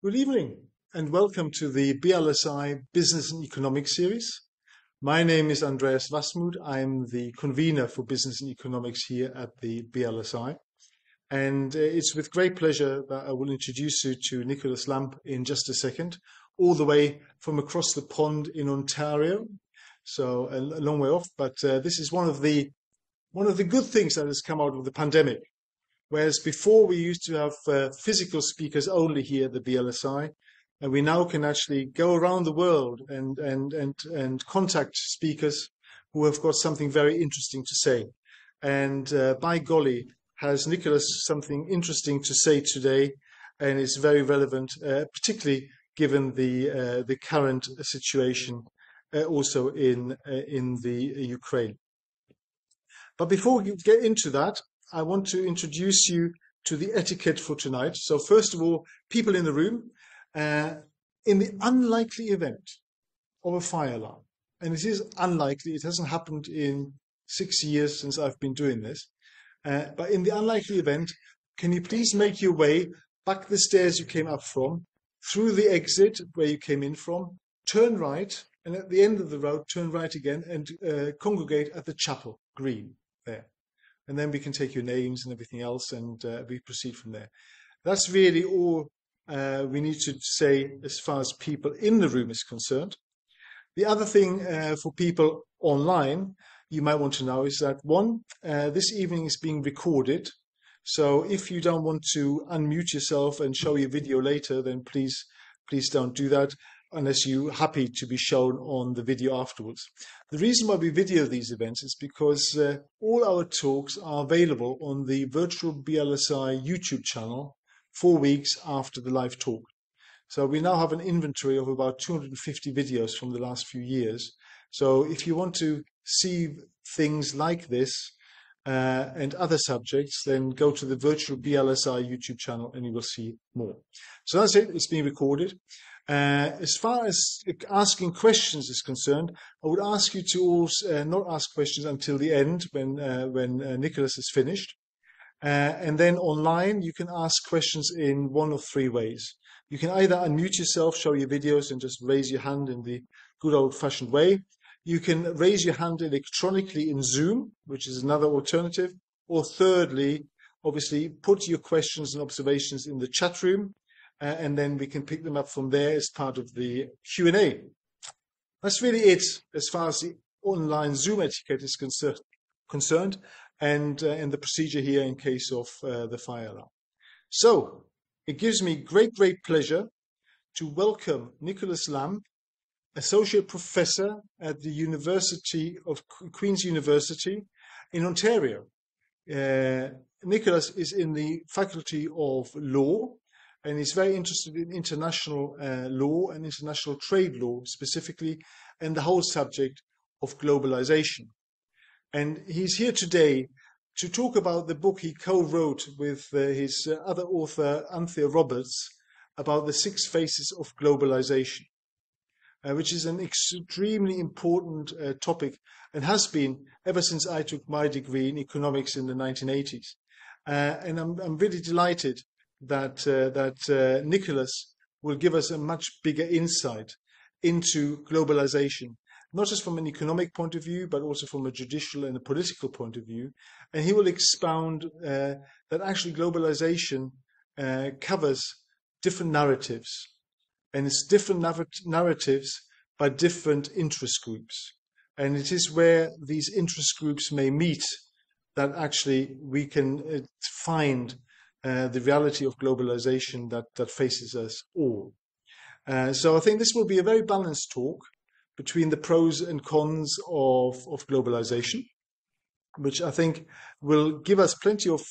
Good evening and welcome to the BRLSI Business and Economics series. My name is Andreas Wasmuth. I'm the convener for Business and Economics here at the BRLSI. And it's with great pleasure that I will introduce you to Nicolas Lamp in just a second, all the way from across the pond in Ontario. So a long way off, but this is one of the good things that has come out of the pandemic. Whereas before we used to have physical speakers only here at the BRLSI, and we now can actually go around the world and contact speakers who have got something very interesting to say. And by golly, has Nicolas something interesting to say today, and it's very relevant, particularly given the current situation also in the Ukraine. But before we get into that, I want to introduce you to the etiquette for tonight. So first of all, people in the room, in the unlikely event of a fire alarm, and it is unlikely, it hasn't happened in 6 years since I've been doing this, but in the unlikely event, can you please make your way back the stairs you came up from, through the exit where you came in from, turn right, and at the end of the road, turn right again and congregate at the chapel, green, there. And then we can take your names and everything else, and we proceed from there. That's really all we need to say as far as people in the room is concerned. The other thing for people online you might want to know is that, one, this evening is being recorded. So if you don't want to unmute yourself and show your video later, then please don't do that unless you're happy to be shown on the video afterwards. The reason why we video these events is because all our talks are available on the virtual BRLSI YouTube channel 4 weeks after the live talk. So we now have an inventory of about 250 videos from the last few years. So if you want to see things like this and other subjects, then go to the virtual BRLSI YouTube channel and you will see more. So that's it, it's being recorded. As far as asking questions is concerned, I would ask you to also not ask questions until the end when Nicolas is finished. And then online, you can ask questions in one of three ways. You can either unmute yourself, show your videos, and just raise your hand in the good old-fashioned way. You can raise your hand electronically in Zoom, which is another alternative. Or thirdly, obviously, put your questions and observations in the chat room, and then we can pick them up from there as part of the Q&A. That's really it as far as the online Zoom etiquette is concerned, and the procedure here in case of the fire alarm. So it gives me great pleasure to welcome Nicolas Lamp, Associate Professor at the University of Queen's University in Ontario. Nicolas is in the Faculty of Law, and he's very interested in international law and international trade law specifically, and the whole subject of globalization. And he's here today to talk about the book he co-wrote with his other author, Anthea Roberts, about the Six Faces of Globalisation, which is an extremely important topic and has been ever since I took my degree in economics in the 1980s. And I'm really delighted that Nicolas will give us a much bigger insight into globalization, not just from an economic point of view, but also from a judicial and a political point of view. And he will expound that actually globalization covers different narratives, and it's different narratives by different interest groups. And it is where these interest groups may meet that actually we can find the reality of globalization that faces us all. So I think this will be a very balanced talk between the pros and cons of globalization, which I think will give us plenty of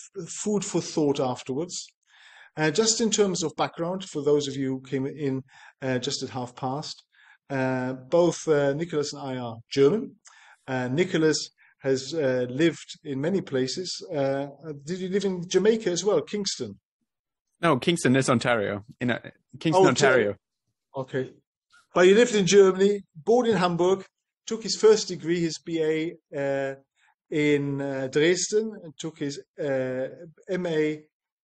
food for thought afterwards. Just in terms of background, for those of you who came in just at past, both Nicolas and I are German. Nicolas has lived in many places. Did you live in Jamaica as well, Kingston? No, Kingston is Ontario. Kingston, Ontario. Okay. But he lived in Germany, born in Hamburg, took his first degree, his BA in Dresden, and took his MA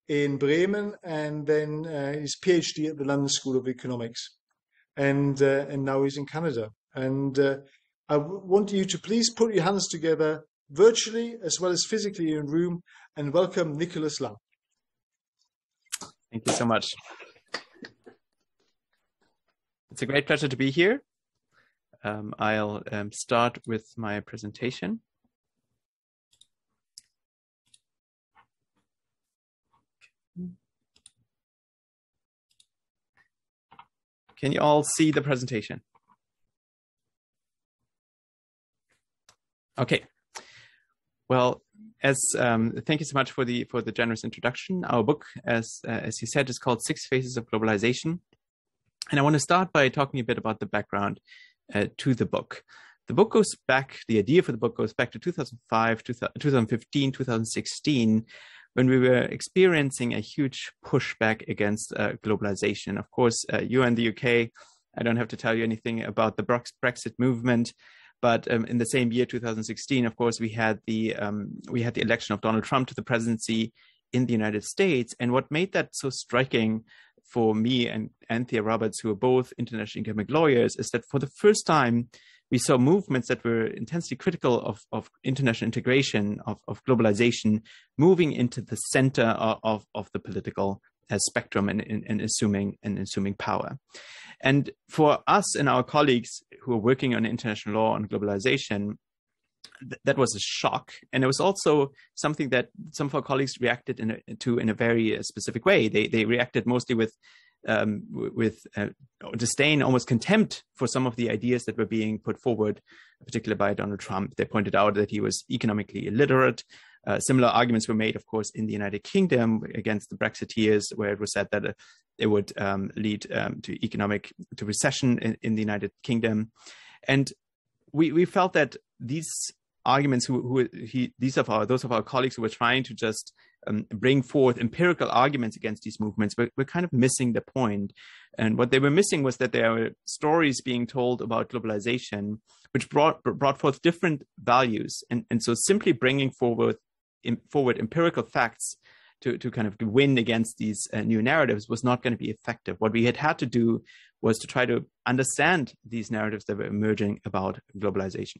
in Bremen, and then his PhD at the London School of Economics. And now he's in Canada. And I want you to please put your hands together virtually as well as physically in room and welcome Nicolas Lamp. Thank you so much. It's a great pleasure to be here. I'll start with my presentation. Can you all see the presentation? Okay. Well, thank you so much for the generous introduction. Our book, as you said, is called Six Faces of Globalization, and I want to start by talking a bit about the background to the book. The book goes back. The idea for the book goes back to 2005, 2015, 2016. When we were experiencing a huge pushback against globalization. Of course, you are in the UK. I don't have to tell you anything about the Brexit movement, but in the same year, 2016, of course, we had the election of Donald Trump to the presidency in the United States. And what made that so striking for me and Anthea Roberts, who are both international economic lawyers, is that for the first time, we saw movements that were intensely critical of international integration, of globalization, moving into the center of the political spectrum and assuming power. And for us and our colleagues who are working on international law and globalization, that was a shock. And it was also something that some of our colleagues reacted in a very specific way. They reacted mostly with disdain, almost contempt for some of the ideas that were being put forward, particularly by Donald Trump. They pointed out that he was economically illiterate. Similar arguments were made, of course, in the United Kingdom against the Brexiteers, where it was said that it would lead to recession in the United Kingdom. And we felt that these arguments, those of our colleagues who were trying to just bring forth empirical arguments against these movements, were kind of missing the point. And what they were missing was that there were stories being told about globalization, which brought forth different values. And so simply bringing forward empirical facts to kind of win against these new narratives was not going to be effective. What we had to do was to try to understand these narratives that were emerging about globalization.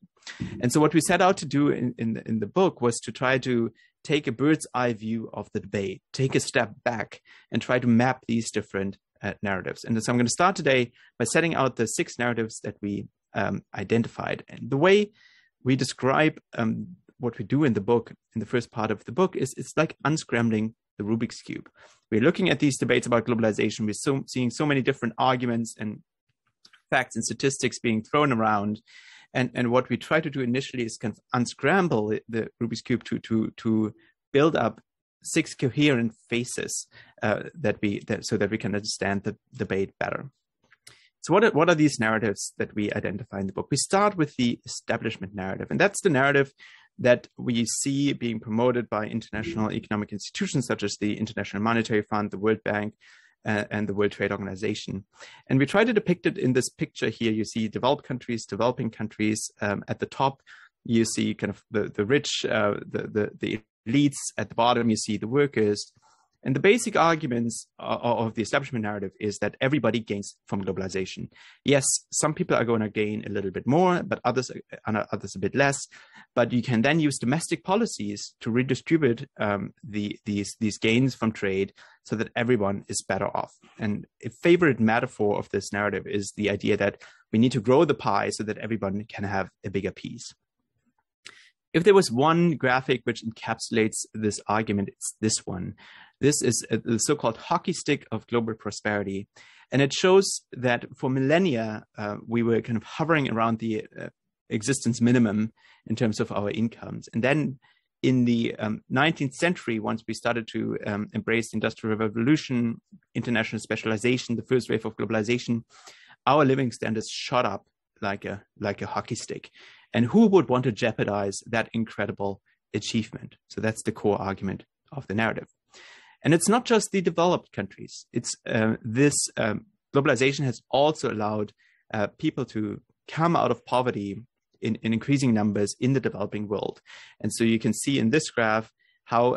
And so what we set out to do in the book was to try to take a bird's eye view of the debate, take a step back, and try to map these different narratives. And so I'm going to start today by setting out the 6 narratives that we identified. And the way we describe what we do in the book, in the first part of the book, is it's like unscrambling the Rubik's Cube. We're looking at these debates about globalization. We're seeing so many different arguments and facts and statistics being thrown around. And what we try to do initially is kind of unscramble the Rubik's Cube to build up 6 coherent faces so that we can understand the debate better. So what are these narratives that we identify in the book? We start with the establishment narrative, and that's the narrative that we see being promoted by international economic institutions such as the International Monetary Fund, the World Bank, and the World Trade Organization. And we try to depict it in this picture here. You see developed countries, developing countries. At the top, you see kind of the rich, the elites. At the bottom, you see the workers. And the basic arguments of the establishment narrative is that everybody gains from globalization. Yes, some people are going to gain a little bit more, but others a bit less. But you can then use domestic policies to redistribute these gains from trade so that everyone is better off. And a favorite metaphor of this narrative is the idea that we need to grow the pie so that everyone can have a bigger piece. If there was one graphic which encapsulates this argument, it's this one. This is the so-called hockey stick of global prosperity. And it shows that for millennia, we were kind of hovering around the existence minimum in terms of our incomes. And then in the 19th century, once we started to embrace the Industrial Revolution, international specialization, the first wave of globalization, our living standards shot up like a hockey stick. And who would want to jeopardize that incredible achievement? So that's the core argument of the narrative. And it's not just the developed countries. It's globalization has also allowed people to come out of poverty in increasing numbers in the developing world. And so you can see in this graph how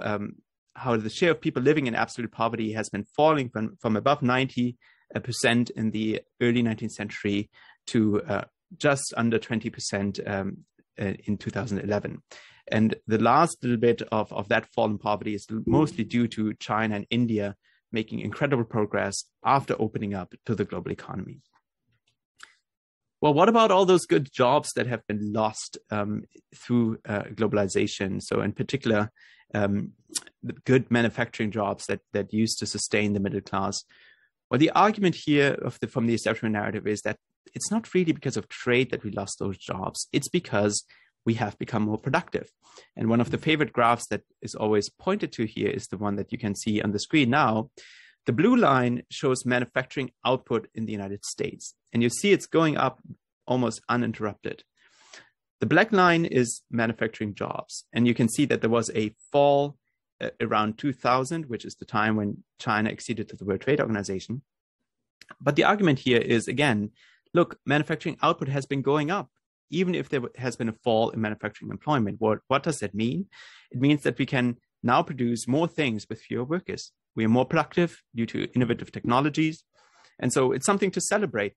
the share of people living in absolute poverty has been falling from above 90% in the early 19th century to just under 20% in 2011. And the last little bit of that fall in poverty is mostly due to China and India making incredible progress after opening up to the global economy. Well, what about all those good jobs that have been lost through globalization? So in particular, the good manufacturing jobs that used to sustain the middle class. Well, the argument here from the establishment narrative is that it's not really because of trade that we lost those jobs. It's because we have become more productive. And one of the favorite graphs that is always pointed to here is the one that you can see on the screen now. The blue line shows manufacturing output in the United States. And you see it's going up almost uninterrupted. The black line is manufacturing jobs. And you can see that there was a fall around 2000, which is the time when China acceded to the World Trade Organization. But the argument here is, again, look, manufacturing output has been going up, even if there has been a fall in manufacturing employment. What does that mean? It means that we can now produce more things with fewer workers. We are more productive due to innovative technologies. And so it's something to celebrate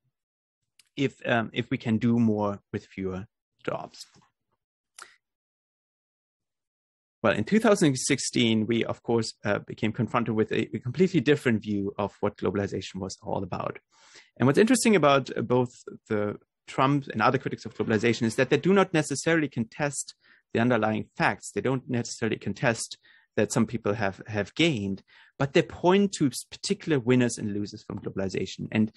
if we can do more with fewer jobs. Well, in 2016, we, of course, became confronted with a completely different view of what globalization was all about. And what's interesting about both the Trump and other critics of globalization is that they do not necessarily contest the underlying facts. They don't necessarily contest that some people have gained, but they point to particular winners and losers from globalization. And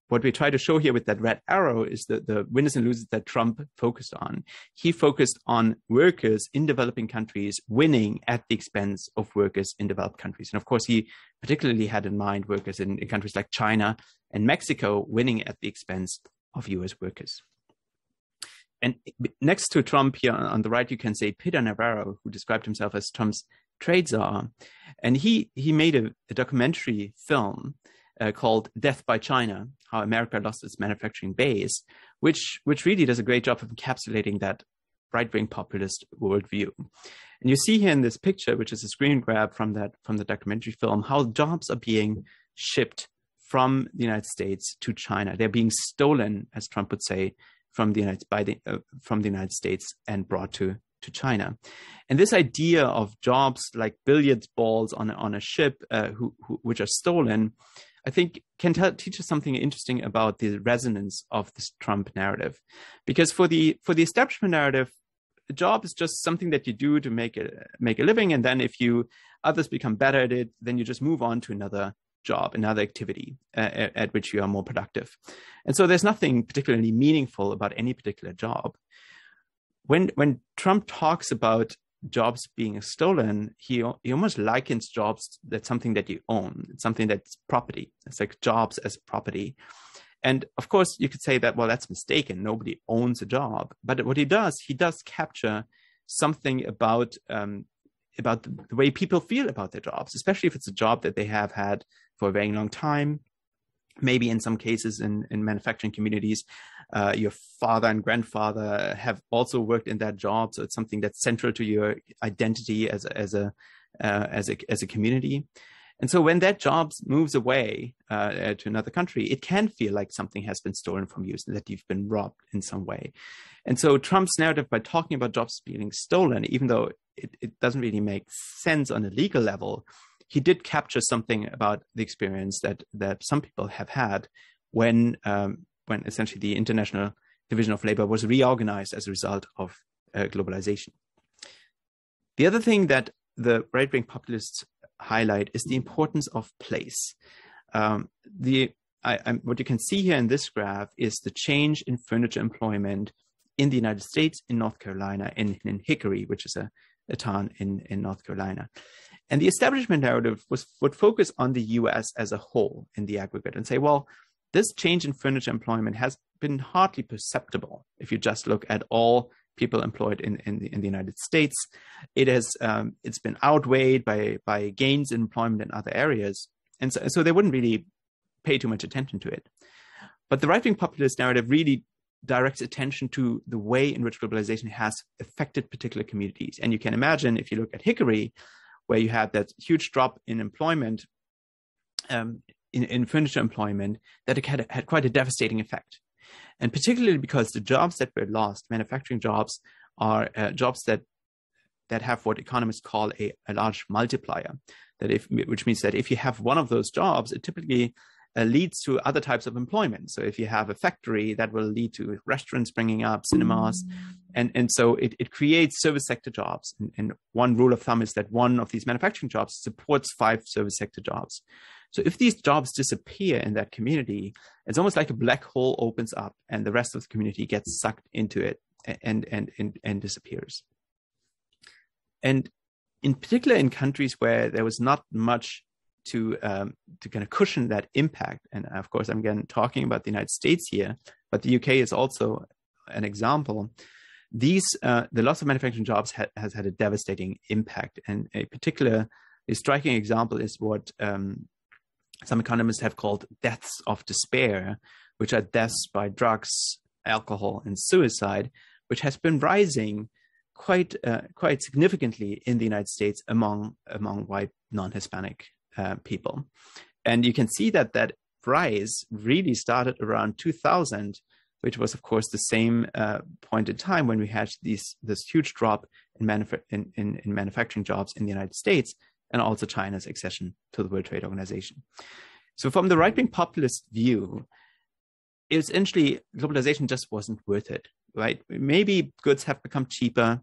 what we try to show here with that red arrow is the winners and losers that Trump focused on. He focused on workers in developing countries winning at the expense of workers in developed countries. And of course, he particularly had in mind workers in countries like China and Mexico winning at the expense of US workers. And next to Trump here on the right, you can say Peter Navarro, who described himself as Trump's trade czar. And he made a documentary film called Death by China, How America Lost Its Manufacturing Base, which really does a great job of encapsulating that right-wing populist worldview. And you see here in this picture, which is a screen grab from the documentary film, how jobs are being shipped from the United States to China. They're being stolen, as Trump would say, from the United States and brought to China. And this idea of jobs like billiard balls on a ship which are stolen, I think can teach us something interesting about the resonance of this Trump narrative. Because for the establishment narrative, a job is just something that you do to make a living. And then if others become better at it, then you just move on to another job, another activity at which you are more productive. And so there's nothing particularly meaningful about any particular job. When Trump talks about jobs being stolen, he almost likens jobs that's something that you own. It's something that's property. It's like jobs as property. And of course, you could say that, well, that's mistaken. Nobody owns a job. But what he does capture something about the way people feel about their jobs, especially if it's a job that they have had for a very long time. Maybe in some cases in manufacturing communities, your father and grandfather have also worked in that job. So it's something that's central to your identity as a community. And so when that job moves away to another country, it can feel like something has been stolen from you, that you've been robbed in some way. And so Trump's narrative, by talking about jobs being stolen, even though it doesn't really make sense on a legal level, he did capture something about the experience that some people have had when essentially the International Division of Labor was reorganized as a result of globalization. The other thing that the right-wing populists highlight is the importance of place. What you can see here in this graph is the change in furniture employment in the United States, in North Carolina, in Hickory, which is a town in North Carolina. And the establishment narrative would focus on the US as a whole in the aggregate and say, well, this change in furniture employment has been hardly perceptible if you just look at all people employed in the United States. It's been outweighed by gains in employment in other areas. And so they wouldn't really pay too much attention to it. But the right-wing populist narrative really directs attention to the way in which globalization has affected particular communities. And you can imagine, if you look at Hickory, where you had that huge drop in employment, in furniture employment, that it had quite a devastating effect. And particularly because the jobs that were lost, manufacturing jobs, are jobs that have what economists call a large multiplier. Which means that if you have one of those jobs, it typically leads to other types of employment. So if you have a factory, that will lead to restaurants springing up, cinemas, and so it creates service sector jobs. And one rule of thumb is that one of these manufacturing jobs supports 5 service sector jobs. So if these jobs disappear in that community, it's almost like a black hole opens up, and the rest of the community gets sucked into it and disappears. And in particular, in countries where there was not much to kind of cushion that impact, and of course, I'm again talking about the United States here, but the UK is also an example. The loss of manufacturing jobs has had a devastating impact, and a striking example is what some economists have called deaths of despair, which are deaths by drugs, alcohol, and suicide, which has been rising quite significantly in the United States among white non-Hispanic people. And you can see that rise really started around 2000, which was, of course, the same point in time when we had this huge drop in manufacturing jobs in the United States, and also China's accession to the World Trade Organization. So from the right-wing populist view, essentially globalization just wasn't worth it, right? Maybe goods have become cheaper,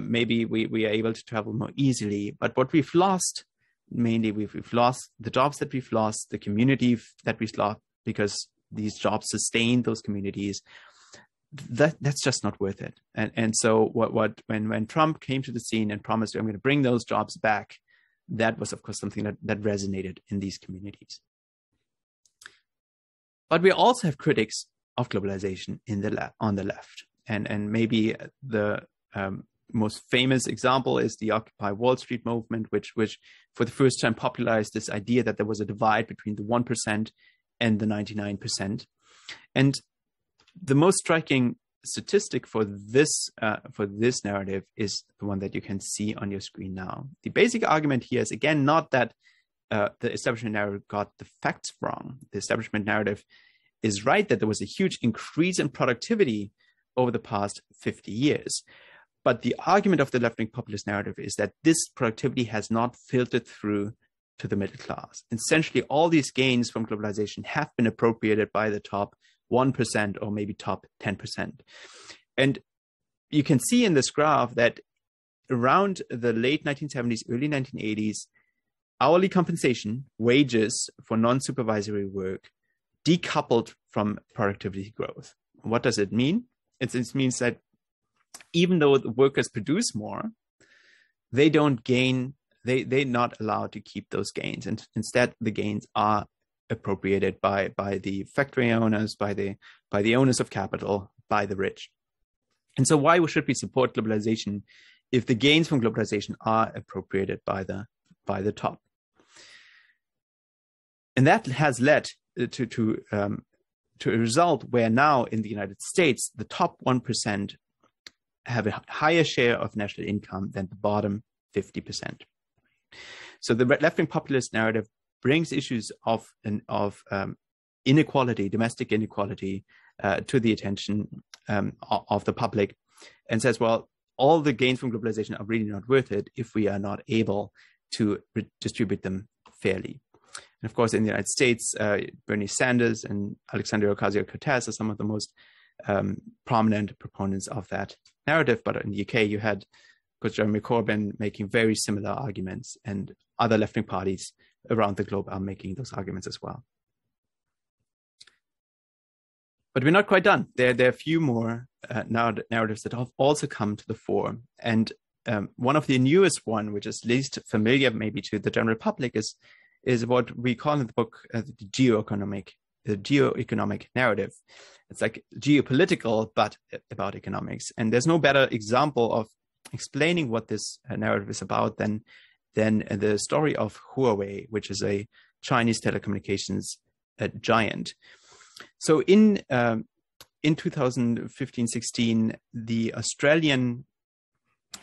maybe we are able to travel more easily, but what we've lost, mainly we've lost the jobs that we've lost, the community that we've lost, because these jobs sustain those communities. That's just not worth it. And so when Trump came to the scene and promised, I'm going to bring those jobs back, that was, of course, something that resonated in these communities. But we also have critics of globalization on the left. And maybe the most famous example is the Occupy Wall Street movement, which for the first time popularized this idea that there was a divide between the 1% and the 99%. And the most striking statistic for this narrative is the one that you can see on your screen now. The basic argument here is, again, not that the establishment narrative got the facts wrong. The establishment narrative is right that there was a huge increase in productivity over the past 50 years. But the argument of the left-wing populist narrative is that this productivity has not filtered through to the middle class. Essentially, all these gains from globalization have been appropriated by the top 1% or maybe top 10%. And you can see in this graph that around the late 1970s, early 1980s, hourly compensation, wages for non-supervisory work, decoupled from productivity growth. What does it mean? It means that even though the workers produce more, they don't gain, they're not allowed to keep those gains. And instead, the gains are appropriated by the factory owners, by the owners of capital, by the rich. And so why should we support globalization if the gains from globalization are appropriated by the top? And that has led to a result where now in the United States, the top 1% have a higher share of national income than the bottom 50%. So the left-wing populist narrative brings issues of inequality, domestic inequality, to the attention of the public, and says, well, all the gains from globalization are really not worth it if we are not able to distribute them fairly. And of course, in the United States, Bernie Sanders and Alexandria Ocasio-Cortez are some of the most prominent proponents of that narrative. But in the UK, you had, of course, Jeremy Corbyn making very similar arguments, and other left-wing parties around the globe are making those arguments as well. But we're not quite done. There are a few more narratives that have also come to the fore. And one of the newest one, which is least familiar maybe to the general public, is what we call in the book the geoeconomic narrative. It's like geopolitical, but about economics. And there's no better example of explaining what this narrative is about than the story of Huawei, which is a Chinese telecommunications giant. So in 2015-16, the Australian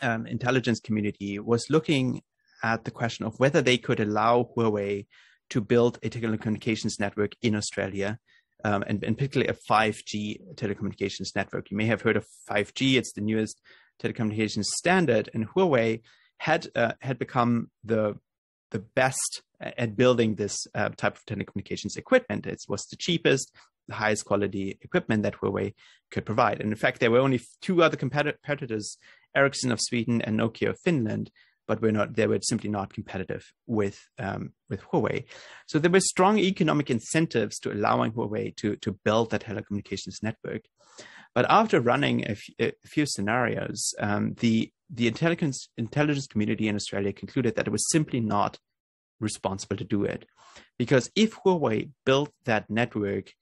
intelligence community was looking at the question of whether they could allow Huawei to build a telecommunications network in Australia, and particularly a 5G telecommunications network. You may have heard of 5G. It's the newest telecommunications standard, and Huawei had become the best at building this type of telecommunications equipment. It was the cheapest, the highest quality equipment that Huawei could provide. And in fact, there were only two other competitors, Ericsson of Sweden and Nokia of Finland, but they were simply not competitive with Huawei. So there were strong economic incentives to allowing Huawei to build that telecommunications network. But after running a few scenarios, the intelligence community in Australia concluded that it was simply not responsible to do it. Because if Huawei built that network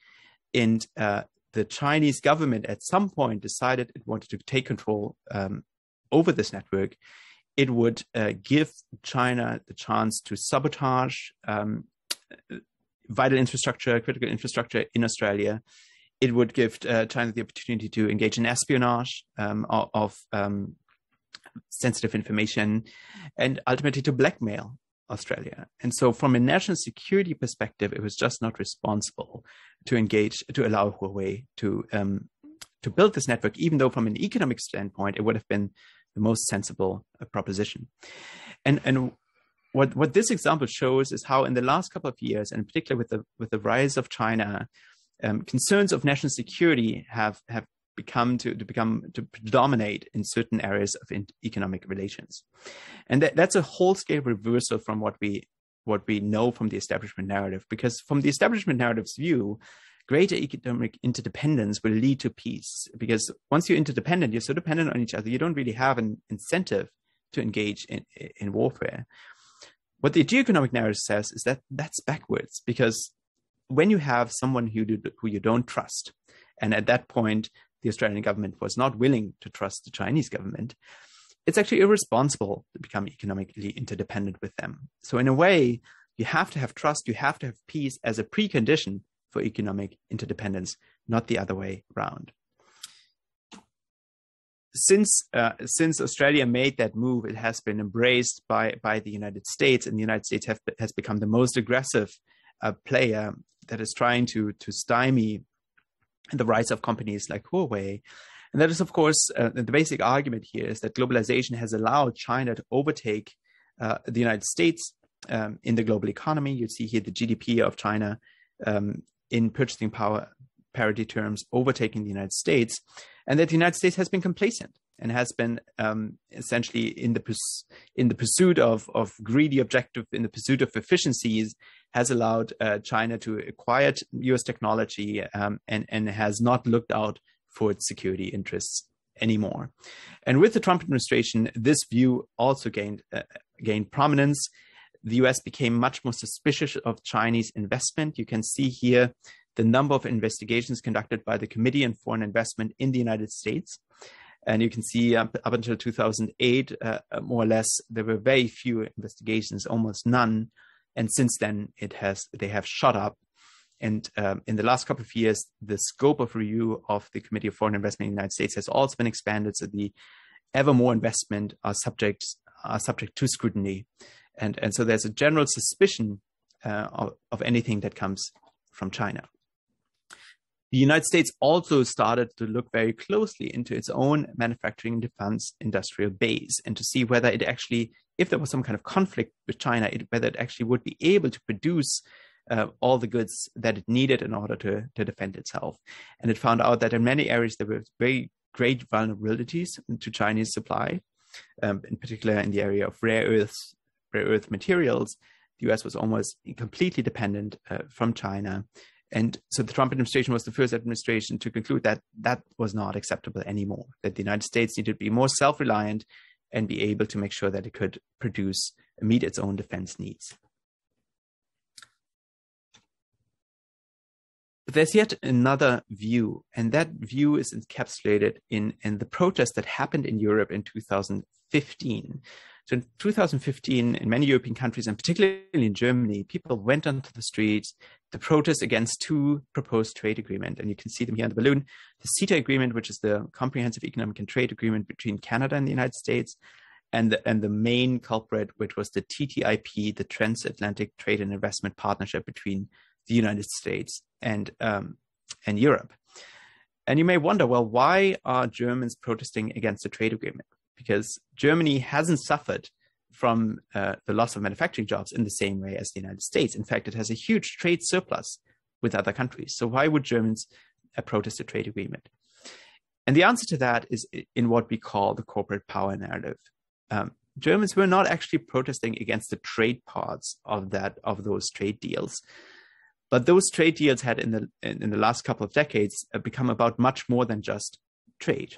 and the Chinese government at some point decided it wanted to take control over this network, it would give China the chance to sabotage vital infrastructure, critical infrastructure in Australia. It would give China the opportunity to engage in espionage of sensitive information, and ultimately to blackmail Australia. And so from a national security perspective, it was just not responsible to allow Huawei to build this network, even though from an economic standpoint, it would have been the most sensible proposition. And what this example shows is how in the last couple of years, and in particular with the rise of China, concerns of national security have become to predominate in certain areas of economic relations. And that's a whole scale reversal from what we know from the establishment narrative, because from the establishment narrative's view, greater economic interdependence will lead to peace, because once you're interdependent, you're so dependent on each other, you don't really have an incentive to engage in warfare. What the geoeconomic narrative says is that that's backwards, because when you have someone who you don't trust, and at that point, the Australian government was not willing to trust the Chinese government, it's actually irresponsible to become economically interdependent with them. So in a way, you have to have trust, you have to have peace as a precondition for economic interdependence, not the other way around. Since Australia made that move, it has been embraced by the United States, and the United States has become the most aggressive player that is trying to stymie the rise of companies like Huawei. And that is, of course, the basic argument here is that globalization has allowed China to overtake the United States in the global economy. You see here the GDP of China in purchasing power parity terms overtaking the United States, and that the United States has been complacent and has been essentially in the pursuit of greedy objective, in the pursuit of efficiencies, has allowed China to acquire US technology and has not looked out for its security interests anymore. And with the Trump administration, this view also gained prominence. The US became much more suspicious of Chinese investment. You can see here the number of investigations conducted by the Committee on Foreign Investment in the United States. And you can see up until 2008, more or less, there were very few investigations, almost none. And since then, they have shot up. And in the last couple of years, the scope of review of the Committee of Foreign Investment in the United States has also been expanded. So the ever more investment are subject to scrutiny. And so there's a general suspicion of anything that comes from China. The United States also started to look very closely into its own manufacturing and defense industrial base, and to see whether it actually, if there was some kind of conflict with China, whether it actually would be able to produce all the goods that it needed in order to defend itself. And it found out that in many areas there were very great vulnerabilities to Chinese supply, in particular in the area of rare earth materials. The US was almost completely dependent from China. And so the Trump administration was the first administration to conclude that that was not acceptable anymore, that the United States needed to be more self-reliant and be able to make sure that it could meet its own defense needs. But there's yet another view, and that view is encapsulated in the protest that happened in Europe in 2015. So in 2015, in many European countries, and particularly in Germany, people went onto the streets to protest against two proposed trade agreements. And you can see them here on the balloon. The CETA agreement, which is the Comprehensive Economic and Trade Agreement between Canada and the United States, and the main culprit, which was the TTIP, the Transatlantic Trade and Investment Partnership between the United States and Europe. And you may wonder, well, why are Germans protesting against the trade agreement? Because Germany hasn't suffered from the loss of manufacturing jobs in the same way as the United States. In fact, it has a huge trade surplus with other countries. So why would Germans protest a trade agreement? And the answer to that is in what we call the corporate power narrative. Germans were not actually protesting against the trade parts of those trade deals, but those trade deals had in the last couple of decades become about much more than just trade.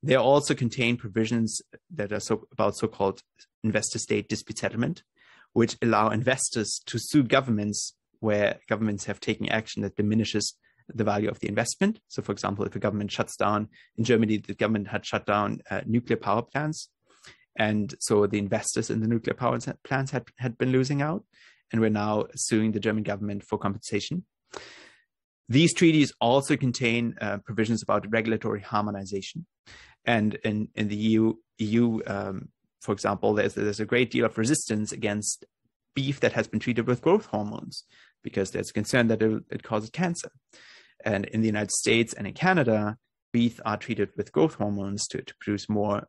They also contain provisions that are about so-called investor-state dispute settlement, which allow investors to sue governments where governments have taken action that diminishes the value of the investment. So, for example, if a government shuts down, in Germany, the government had shut down nuclear power plants. And so the investors in the nuclear power plants had been losing out, and we're now suing the German government for compensation. These treaties also contain provisions about regulatory harmonization. And in the EU, for example, there's a great deal of resistance against beef that has been treated with growth hormones because there's concern that it causes cancer. And in the United States and in Canada, beef are treated with growth hormones to produce more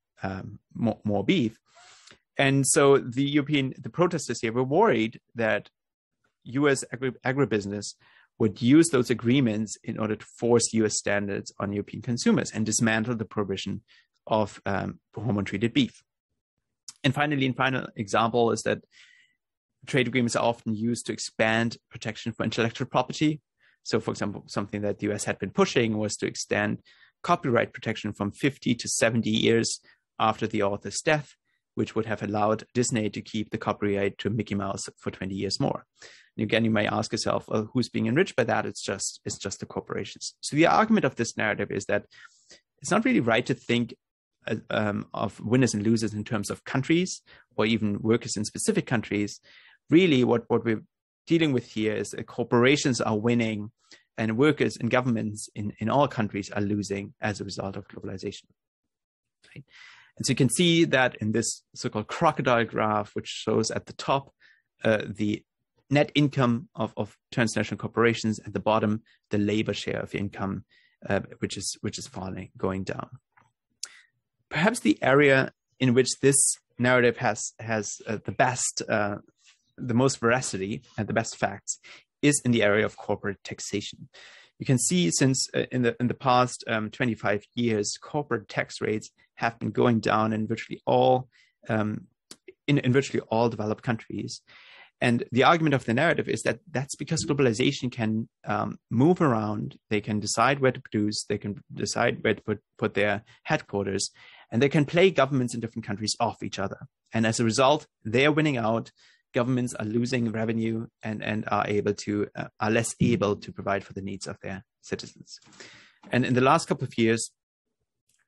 beef. And so the protesters here were worried that U.S. agribusiness would use those agreements in order to force U.S. standards on European consumers and dismantle the provision of hormone-treated beef. And finally, final example is that trade agreements are often used to expand protection for intellectual property. So, for example, something that the U.S. had been pushing was to extend copyright protection from 50 to 70 years after the author's death, which would have allowed Disney to keep the copyright to Mickey Mouse for 20 years more. And again, you may ask yourself, well, who's being enriched by that? It's just the corporations. So the argument of this narrative is that it's not really right to think of winners and losers in terms of countries or even workers in specific countries. Really, what we're dealing with here is that corporations are winning and workers and governments in all countries are losing as a result of globalization. Right? And so you can see that in this so-called crocodile graph, which shows at the top the net income of transnational corporations, at the bottom the labor share of income, which is falling, going down. Perhaps the area in which this narrative has the most veracity and the best facts is in the area of corporate taxation. You can see since in the past 25 years, corporate tax rates have been going down in virtually all developed countries. And the argument of the narrative is that that's because globalization can move around. They can decide where to produce. They can decide where to put their headquarters, and they can play governments in different countries off each other. And as a result, they're winning out. Governments are losing revenue and are less able to provide for the needs of their citizens. And in the last couple of years,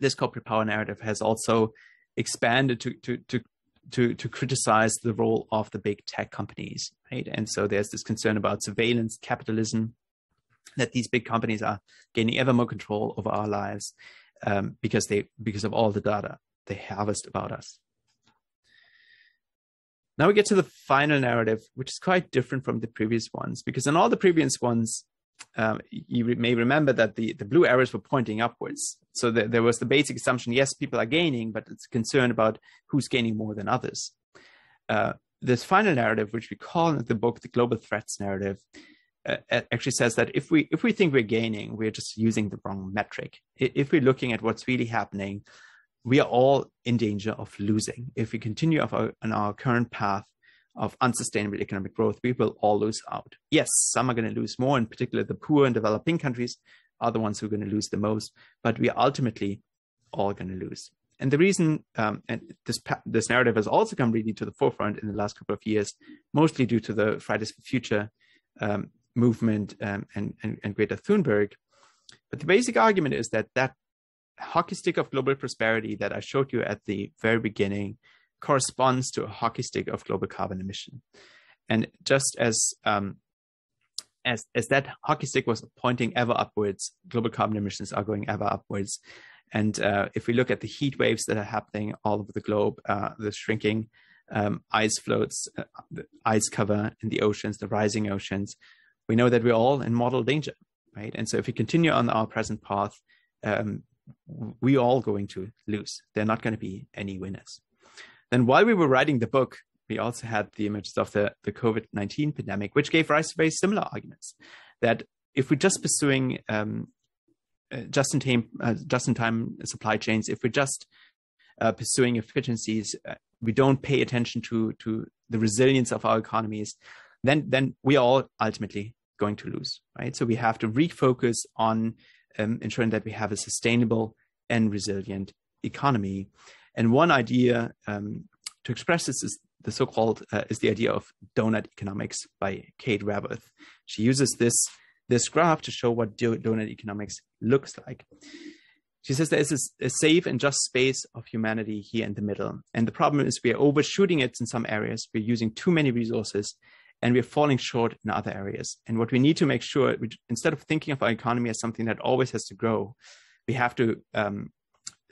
this corporate power narrative has also expanded to criticize the role of the big tech companies, right? And so there's this concern about surveillance capitalism, that these big companies are gaining ever more control over our lives because of all the data they harvest about us. Now we get to the final narrative, which is quite different from the previous ones, because in all the previous ones, you may remember that the blue arrows were pointing upwards. So there was the basic assumption, yes, people are gaining, but it's a concern about who's gaining more than others. This final narrative, which we call in the book the global threats narrative, actually says that if we think we're gaining, we're just using the wrong metric. If we're looking at what's really happening, we are all in danger of losing. If we continue on our current path of unsustainable economic growth, we will all lose out. Yes, some are going to lose more, in particular the poor and developing countries are the ones who are going to lose the most, but we are ultimately all going to lose. And the reason, and this narrative has also come really to the forefront in the last couple of years, mostly due to the Fridays for Future movement and Greta Thunberg. But the basic argument is that hockey stick of global prosperity that I showed you at the very beginning corresponds to a hockey stick of global carbon emission. And just as that hockey stick was pointing ever upwards, global carbon emissions are going ever upwards. And if we look at the heat waves that are happening all over the globe, the shrinking ice floats, the ice cover in the oceans, the rising oceans, we know that we're all in mortal danger, right? And so if we continue on our present path, we're all going to lose. There are not going to be any winners. Then while we were writing the book, we also had the images of the COVID-19 pandemic, which gave rise to very similar arguments that if we're just pursuing just-in-time supply chains, if we're just pursuing efficiencies, we don't pay attention to the resilience of our economies, then we are all ultimately going to lose, right? So we have to refocus on ensuring that we have a sustainable and resilient economy. And one idea to express this is the so-called is the idea of donut economics by Kate Raworth. She uses this graph to show what donut economics looks like. She says there is a safe and just space of humanity here in the middle. And the problem is we are overshooting it in some areas. We're using too many resources and we're falling short in other areas. And what we need to make sure, instead of thinking of our economy as something that always has to grow, we have to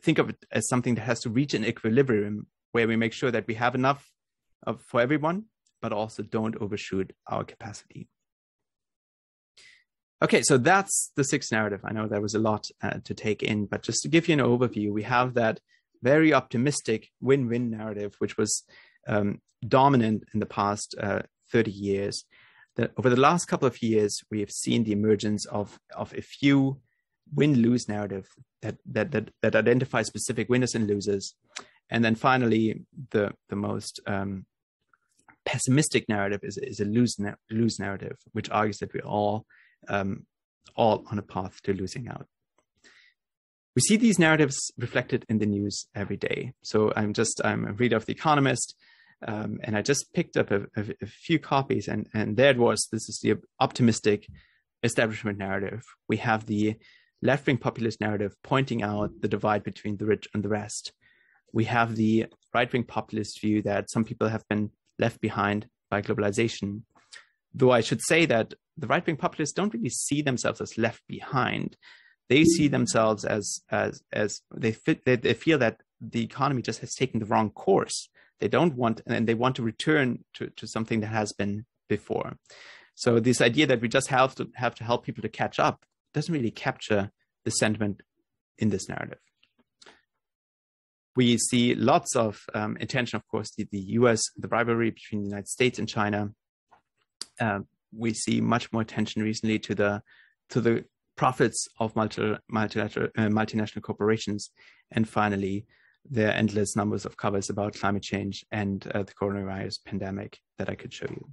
think of it as something that has to reach an equilibrium where we make sure that we have enough for everyone, but also don't overshoot our capacity. Okay, so that's the sixth narrative. I know there was a lot to take in, but just to give you an overview, we have that very optimistic win-win narrative, which was dominant in the past 30 years. That over the last couple of years, we have seen the emergence of a few win-lose narrative that identify specific winners and losers. And then finally, the most pessimistic narrative is a lose narrative, which argues that we're all on a path to losing out. We see these narratives reflected in the news every day. So I'm a reader of The Economist, and I just picked up a few copies, and there it was. This is the optimistic establishment narrative. We have the left-wing populist narrative pointing out the divide between the rich and the rest. We have the right-wing populist view that some people have been left behind by globalization. Though I should say that the right-wing populists don't really see themselves as left behind. They see themselves as they feel that the economy just has taken the wrong course. They don't want, and they want to return to something that has been before. So this idea that we just have to help people to catch up doesn't really capture the sentiment in this narrative. We see lots of attention, of course, the US, the rivalry between the United States and China. We see much more attention recently to the profits of multinational corporations, and finally, the endless numbers of covers about climate change and the coronavirus pandemic that I could show you.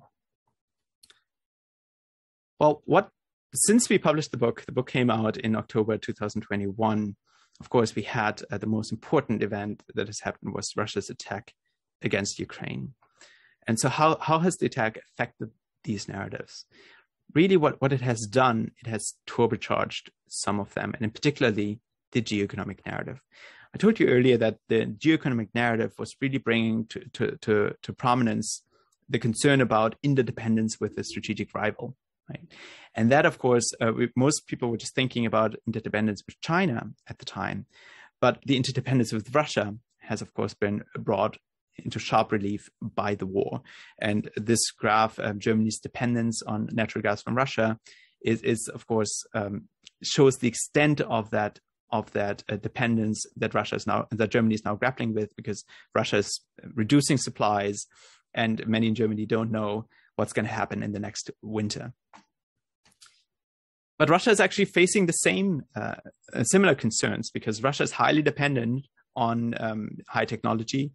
Well, since we published the book came out in October 2021. Of course, we had the most important event that has happened was Russia's attack against Ukraine. And so how has the attack affected these narratives? Really what it has done, it has turbocharged some of them, and in particularly the geoeconomic narrative. I told you earlier that the geoeconomic narrative was really bringing to prominence the concern about interdependence with a strategic rival. Right? And that, of course, most people were just thinking about interdependence with China at the time. But the interdependence with Russia has, of course, been brought into sharp relief by the war. And this graph, Germany's dependence on natural gas from Russia, is of course, shows the extent of that dependence that Germany is now grappling with, because Russia is reducing supplies, and many in Germany don't know what's going to happen in the next winter. But Russia is actually facing the similar concerns, because Russia is highly dependent on high technology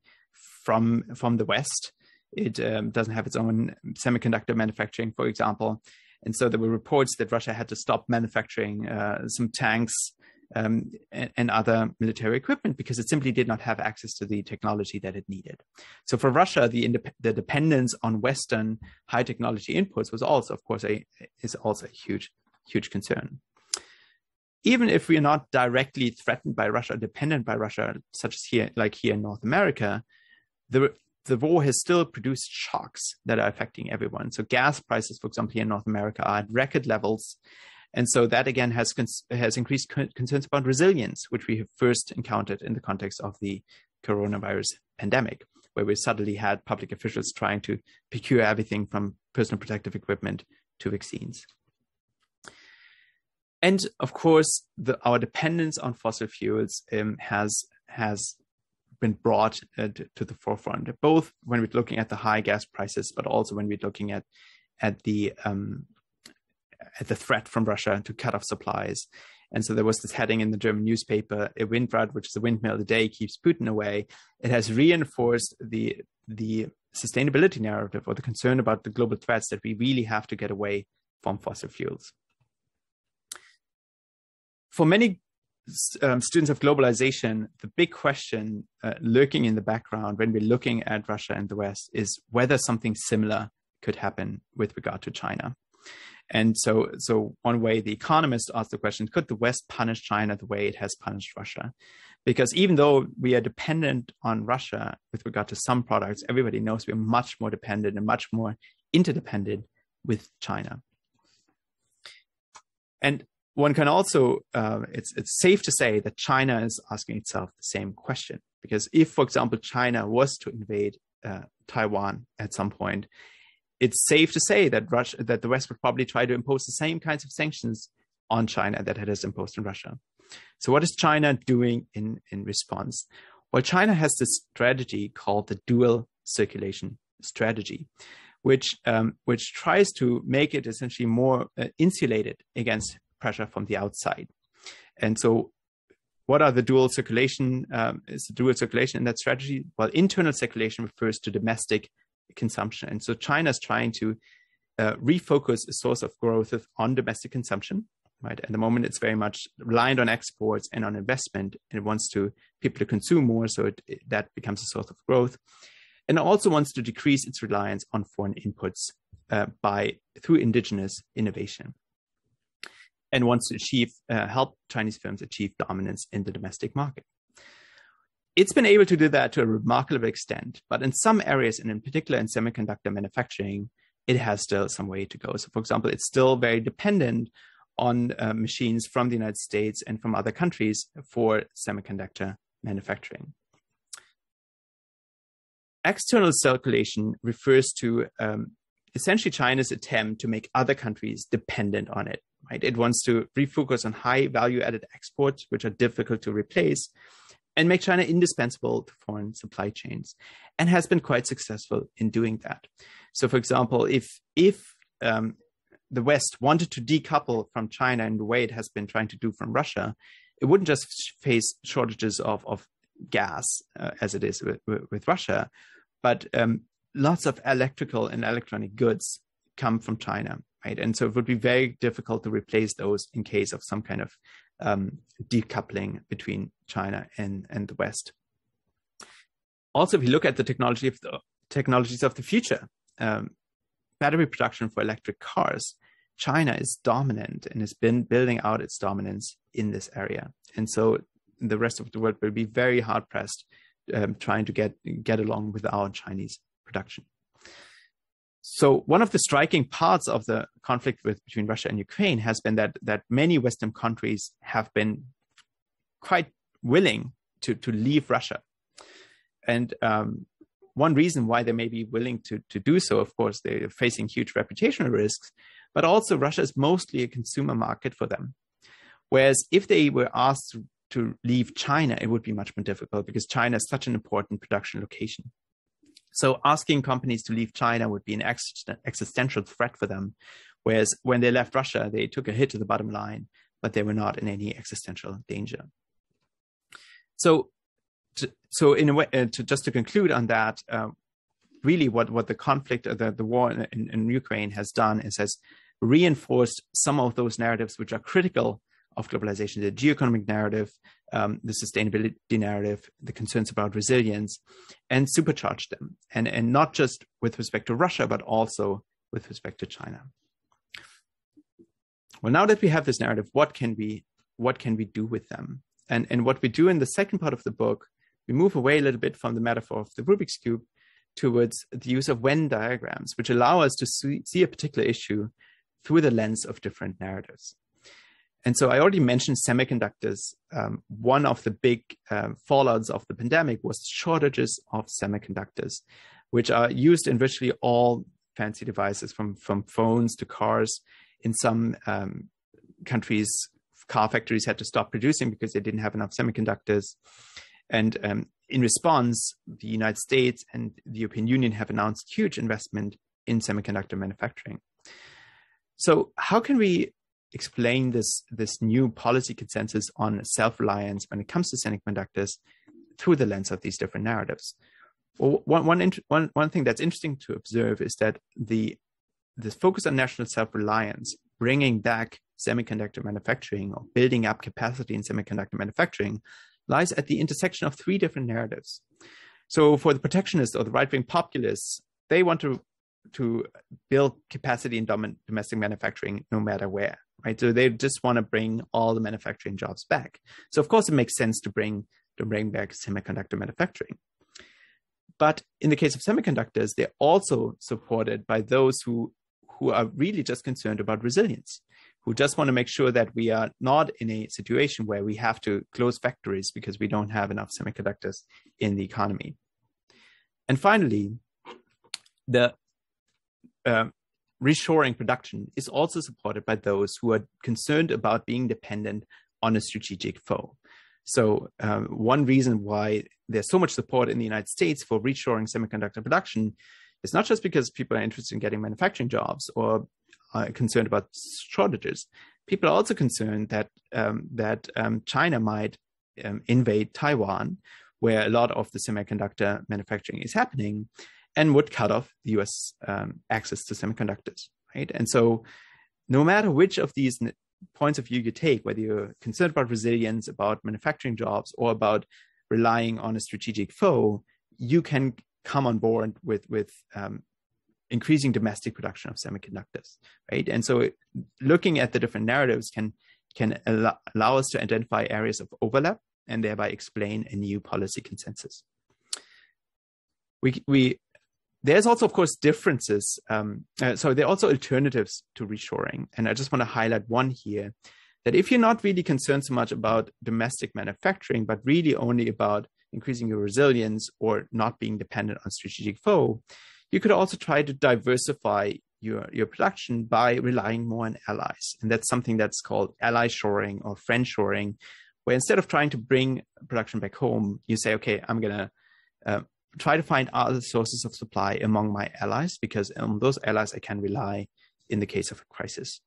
from the West. It doesn't have its own semiconductor manufacturing, for example. And so there were reports that Russia had to stop manufacturing some tanks and other military equipment because it simply did not have access to the technology that it needed. So for Russia, the dependence on Western high technology inputs was also, of course, a huge concern. Even if we are not directly threatened by Russia, dependent by Russia, such as here in North America, the war has still produced shocks that are affecting everyone. So gas prices, for example, here in North America are at record levels. And so that again has increased concerns about resilience, which we have first encountered in the context of the coronavirus pandemic, where we suddenly had public officials trying to procure everything from personal protective equipment to vaccines. And of course, our dependence on fossil fuels has been brought to the forefront, both when we're looking at the high gas prices, but also when we're looking at the threat from Russia to cut off supplies. And so there was this heading in the German newspaper, "A windrod, which is a windmill a day, keeps Putin away." It has reinforced the sustainability narrative, or the concern about the global threats, that we really have to get away from fossil fuels. For many students of globalization, the big question lurking in the background when we're looking at Russia and the West is whether something similar could happen with regard to China. And so one way the economists asked the question, could the West punish China the way it has punished Russia? Because even though we are dependent on Russia with regard to some products, everybody knows we're much more dependent and much more interdependent with China. And one can also, it's safe to say that China is asking itself the same question. Because if, for example, China was to invade Taiwan at some point, it's safe to say that that the West would probably try to impose the same kinds of sanctions on China that it has imposed on Russia. So what is China doing in response? Well, China has this strategy called the dual circulation strategy, which tries to make it essentially more insulated against pressure from the outside. And so what are the dual circulation? Is the dual circulation in that strategy? Well, internal circulation refers to domestic consumption. And so China is trying to refocus a source of growth on domestic consumption, right? At the moment, it's very much reliant on exports and on investment, and it wants people to consume more, so that becomes a source of growth. And it also wants to decrease its reliance on foreign inputs through indigenous innovation, and wants to help Chinese firms achieve dominance in the domestic market. It's been able to do that to a remarkable extent, but in some areas, and in particular in semiconductor manufacturing, it has still some way to go. So, for example, it's still very dependent on machines from the United States and from other countries for semiconductor manufacturing. External circulation refers to essentially China's attempt to make other countries dependent on it, right? It wants to refocus on high value-added exports, which are difficult to replace, and make China indispensable to foreign supply chains, and has been quite successful in doing that. So, for example, if the West wanted to decouple from China in the way it has been trying to do from Russia, it wouldn't just face shortages of gas as it is with Russia, but lots of electrical and electronic goods come from China, right? And so it would be very difficult to replace those in case of some kind of decoupling between China and the West. Also, if you look at the technologies of the future, battery production for electric cars, China is dominant and has been building out its dominance in this area. And so the rest of the world will be very hard pressed trying to get along with our Chinese production. So one of the striking parts of the conflict between Russia and Ukraine has been that many Western countries have been quite willing to leave Russia. And one reason why they may be willing to do so, of course, they're facing huge reputational risks, but also Russia is mostly a consumer market for them. Whereas if they were asked to leave China, it would be much more difficult because China is such an important production location. So asking companies to leave China would be an existential threat for them. Whereas when they left Russia, they took a hit to the bottom line, but they were not in any existential danger. So in a way, just to conclude on that, really what the conflict, the war in Ukraine has done is has reinforced some of those narratives which are critical of globalization, the geoeconomic narrative, the sustainability narrative, the concerns about resilience, and supercharged them. And not just with respect to Russia, but also with respect to China. Well, now that we have this narrative, what can we do with them? And what we do in the second part of the book, we move away a little bit from the metaphor of the Rubik's Cube towards the use of Venn diagrams, which allow us to see a particular issue through the lens of different narratives. And so I already mentioned semiconductors. One of the big fallouts of the pandemic was shortages of semiconductors, which are used in virtually all fancy devices, from phones to cars. In some countries, car factories had to stop producing because they didn't have enough semiconductors. And in response, the United States and the European Union have announced huge investment in semiconductor manufacturing. So how can we explain this new policy consensus on self-reliance when it comes to semiconductors through the lens of these different narratives? Well, one thing that's interesting to observe is that this focus on national self-reliance, bringing back semiconductor manufacturing or building up capacity in semiconductor manufacturing, lies at the intersection of three different narratives. So for the protectionists or the right-wing populists, they want to build capacity in domestic manufacturing no matter where, right? So they just want to bring all the manufacturing jobs back. So of course it makes sense to bring back semiconductor manufacturing. But in the case of semiconductors, they're also supported by those who are really just concerned about resilience, who just want to make sure that we are not in a situation where we have to close factories because we don't have enough semiconductors in the economy. And finally, the reshoring production is also supported by those who are concerned about being dependent on a strategic foe. So one reason why there's so much support in the United States for reshoring semiconductor production is not just because people are interested in getting manufacturing jobs or are concerned about shortages. People are also concerned that China might invade Taiwan, where a lot of the semiconductor manufacturing is happening, and would cut off the US access to semiconductors, right? And so no matter which of these points of view you take, whether you're concerned about resilience, about manufacturing jobs, or about relying on a strategic foe, you can come on board with increasing domestic production of semiconductors, right? And so looking at the different narratives can allow us to identify areas of overlap and thereby explain a new policy consensus. There's also, of course, differences. So there are also alternatives to reshoring. And I just want to highlight one here, that if you're not really concerned so much about domestic manufacturing, but really only about increasing your resilience or not being dependent on strategic foe, you could also try to diversify your production by relying more on allies. And that's something that's called ally shoring or friend shoring, where instead of trying to bring production back home, you say, okay, I'm going to try to find other sources of supply among my allies, because on those allies I can rely in the case of a crisis.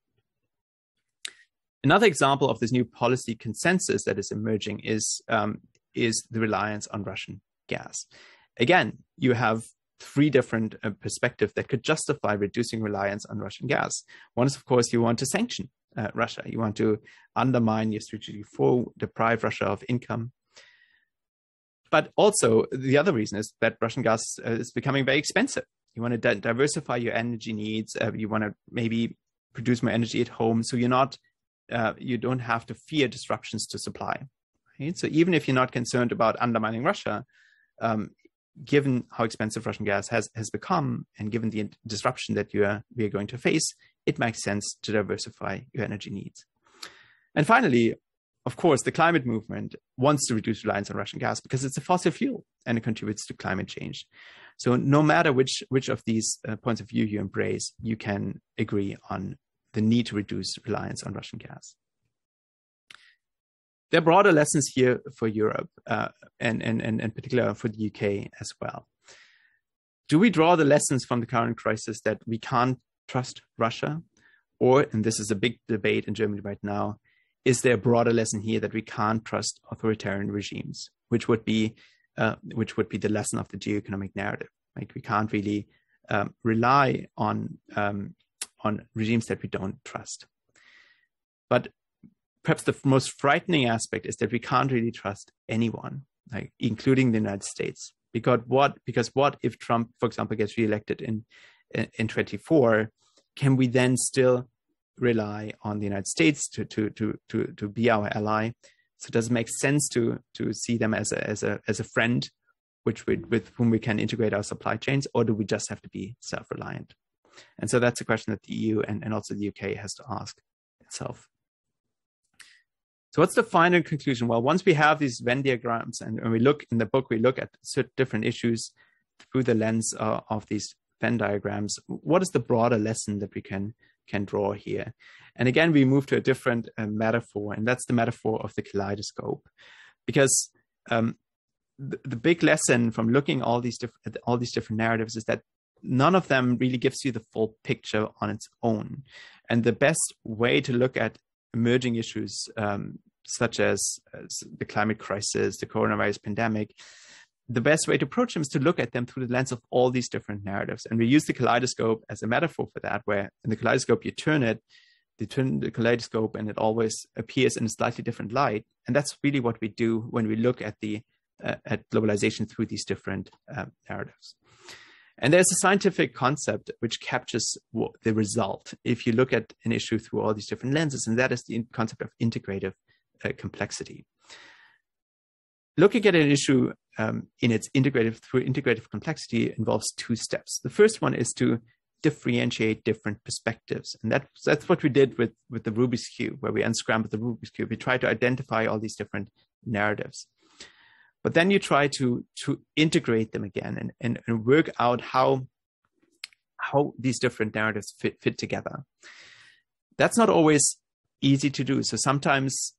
Another example of this new policy consensus that is emerging is the reliance on Russian gas. Again, you have three different perspectives that could justify reducing reliance on Russian gas. One is, of course, you want to sanction Russia. You want to undermine your strategic foe, deprive Russia of income. But also, the other reason is that Russian gas is becoming very expensive. You want to diversify your energy needs. You want to maybe produce more energy at home, so you don't have to fear disruptions to supply. Right? So even if you're not concerned about undermining Russia, given how expensive Russian gas has become, and given the disruption that we are going to face, it makes sense to diversify your energy needs. And finally, of course, the climate movement wants to reduce reliance on Russian gas because it's a fossil fuel and it contributes to climate change. So no matter which of these points of view you embrace, you can agree on the need to reduce reliance on Russian gas. There are broader lessons here for Europe and in particular for the UK as well. Do we draw the lessons from the current crisis that we can't trust Russia? Or, and this is a big debate in Germany right now, is there a broader lesson here that we can't trust authoritarian regimes, which would be the lesson of the geoeconomic narrative? Like, we can't really rely on regimes that we don't trust. But perhaps the most frightening aspect is that we can't really trust anyone, like including the United States. Because what if Trump, for example, gets reelected in 2024? Can we then still rely on the United States to be our ally? So does it make sense to see them as a friend, with whom we can integrate our supply chains, or do we just have to be self-reliant? And so that's a question that the EU and also the UK has to ask itself. So what's the final conclusion? Well, once we have these Venn diagrams, and when we look in the book, we look at certain different issues through the lens of these Venn diagrams. What is the broader lesson that we can draw here? And again, we move to a different metaphor, and that's the metaphor of the kaleidoscope, because the big lesson from looking at all these different narratives is that none of them really gives you the full picture on its own. And the best way to look at emerging issues such as the climate crisis, the coronavirus pandemic, the best way to approach them is to look at them through the lens of all these different narratives. And we use the kaleidoscope as a metaphor for that, where in the kaleidoscope, you turn the kaleidoscope and it always appears in a slightly different light. And that's really what we do when we look at at globalization through these different narratives. And there's a scientific concept which captures the result if you look at an issue through all these different lenses, and that is the concept of integrative complexity. Looking at an issue in its integrative complexity involves two steps. The first one is to differentiate different perspectives, and that's what we did with the Rubik's Cube, where we unscrambled the Rubik's Cube. We try to identify all these different narratives. But then you try to integrate them again and work out how these different narratives fit together. That's not always easy to do. So sometimes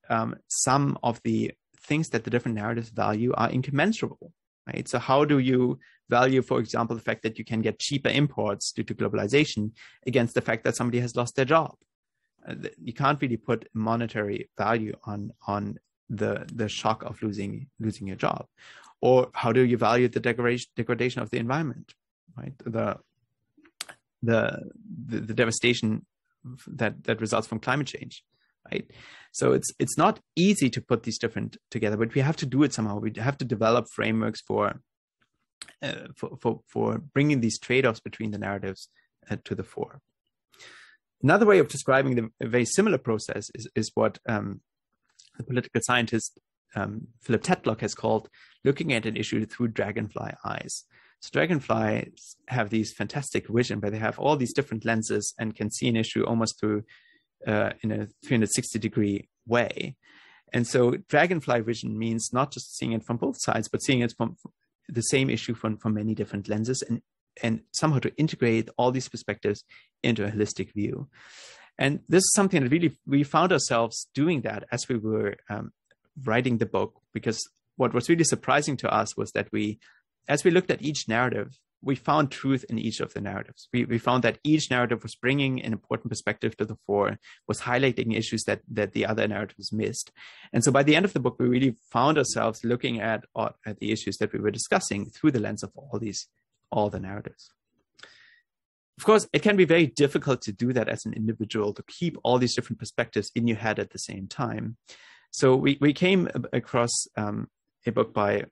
some of the things that the different narratives value are incommensurable, right? So how do you value, for example, the fact that you can get cheaper imports due to globalization against the fact that somebody has lost their job? You can't really put monetary value on the shock of losing your job. Or how do you value the degradation of the environment, right? The devastation that results from climate change, right? So it's not easy to put these different together, but we have to do it somehow. We have to develop frameworks for bringing these trade-offs between the narratives to the fore. Another way of describing a very similar process is what the political scientist Philip Tetlock has called looking at an issue through dragonfly eyes. So dragonflies have these fantastic vision where they have all these different lenses and can see an issue almost through in a 360-degree way. And so dragonfly vision means not just seeing it from both sides, but seeing it from the same issue from many different lenses and somehow to integrate all these perspectives into a holistic view. And this is something that really we found ourselves doing that as we were writing the book, because what was really surprising to us was that as we looked at each narrative, we found truth in each of the narratives. We found that each narrative was bringing an important perspective to the fore, was highlighting issues that the other narratives missed. And so by the end of the book, we really found ourselves looking at the issues that we were discussing through the lens of all the narratives. Of course, it can be very difficult to do that as an individual, to keep all these different perspectives in your head at the same time. So we came across a book by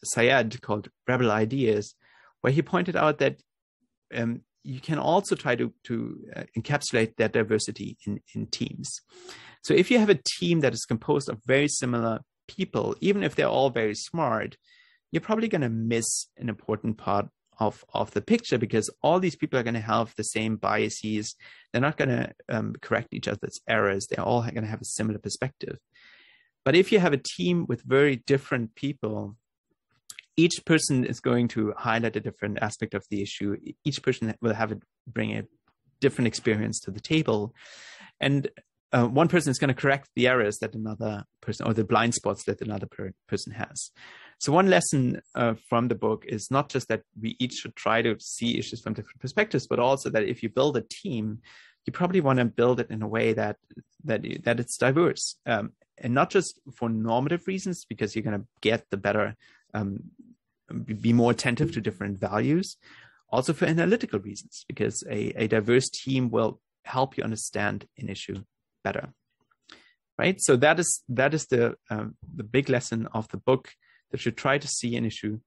Syed called Rebel Ideas, where he pointed out that you can also try to encapsulate that diversity in teams. So if you have a team that is composed of very similar people, even if they're all very smart, you're probably going to miss an important part of the picture, because all these people are going to have the same biases. They're not going to correct each other's errors. They're all going to have a similar perspective. But if you have a team with very different people, each person is going to highlight a different aspect of the issue. Each person will bring a different experience to the table. And one person is going to correct the errors that another person, or the blind spots that another person has. So one lesson from the book is not just that we each should try to see issues from different perspectives, but also that if you build a team, you probably want to build it in a way that it's diverse, and not just for normative reasons, because you're going to get the better, be more attentive to different values, also for analytical reasons, because a diverse team will help you understand an issue better, right? So that is the big lesson of the book, that you try to see an issue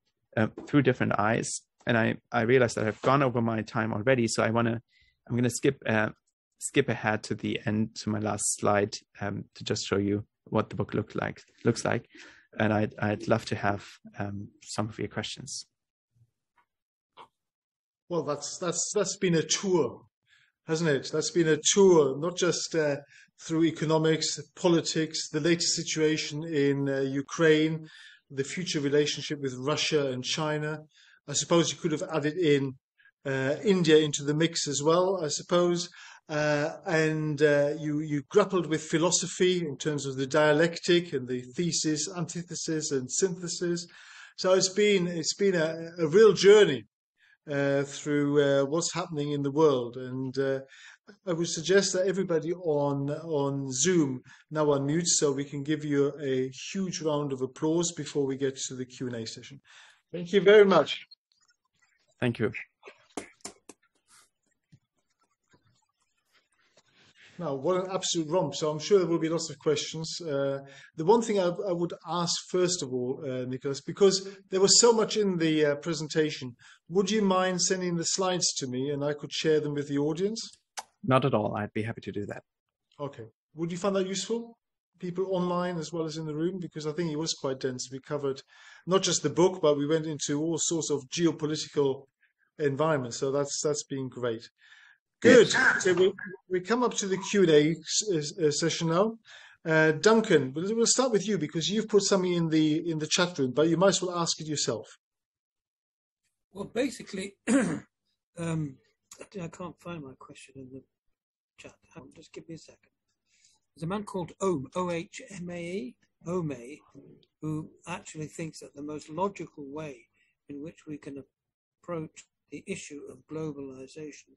through different eyes. And I realized that I've gone over my time already, so I'm going to skip ahead to the end, to my last slide, to just show you what the book looks like. And I'd love to have some of your questions. Well, that's been a tour, hasn't it? That's been a tour, not just through economics, politics, the latest situation in Ukraine, the future relationship with Russia and China. I suppose you could have added in India into the mix as well, I suppose. And you grappled with philosophy in terms of the dialectic and the thesis, antithesis, and synthesis. So it's been a real journey through what's happening in the world. And I would suggest that everybody on Zoom now unmute so we can give you a huge round of applause before we get to the Q&A session. Thank you very much. Thank you. Now, what an absolute romp. So I'm sure there will be lots of questions. The one thing I would ask, first of all, Nicolas, because there was so much in the presentation, would you mind sending the slides to me and I could share them with the audience? Not at all. I'd be happy to do that. Okay. Would you find that useful? People online as well as in the room? Because I think it was quite dense. We covered not just the book, but we went into all sorts of geopolitical environments. So that's been great. Good. So we come up to the Q&A session now. Duncan, we'll start with you because you've put something in the chat room, but you might as well ask it yourself. Well, basically, I can't find my question in the chat. Hang on, just give me a second. There's a man called O-H-M-A-E, who actually thinks that the most logical way in which we can approach the issue of globalization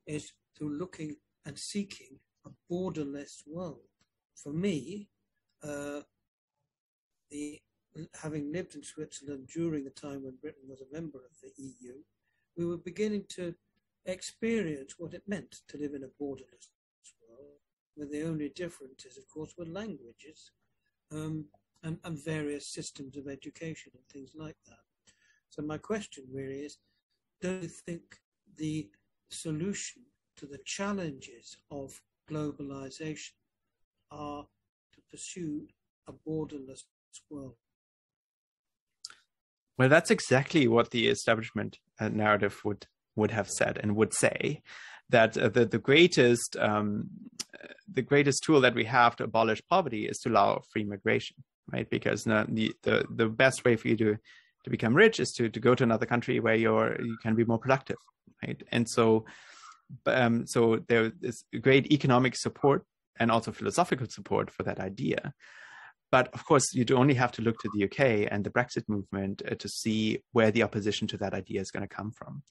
is through looking and seeking a borderless world. For me, having lived in Switzerland during the time when Britain was a member of the EU, we were beginning to experience what it meant to live in a borderless world, where the only differences, of course, were languages and various systems of education and things like that. So my question really is, do you think the solution to the challenges of globalization are to pursue a borderless world? Well, that's exactly what the establishment narrative would have said and would say, that the greatest tool that we have to abolish poverty is to allow free migration, right? Because the best way for you to become rich is to go to another country where you can be more productive, right? And so there is great economic support and also philosophical support for that idea. But of course, you do only have to look to the UK and the Brexit movement to see where the opposition to that idea is going to come from.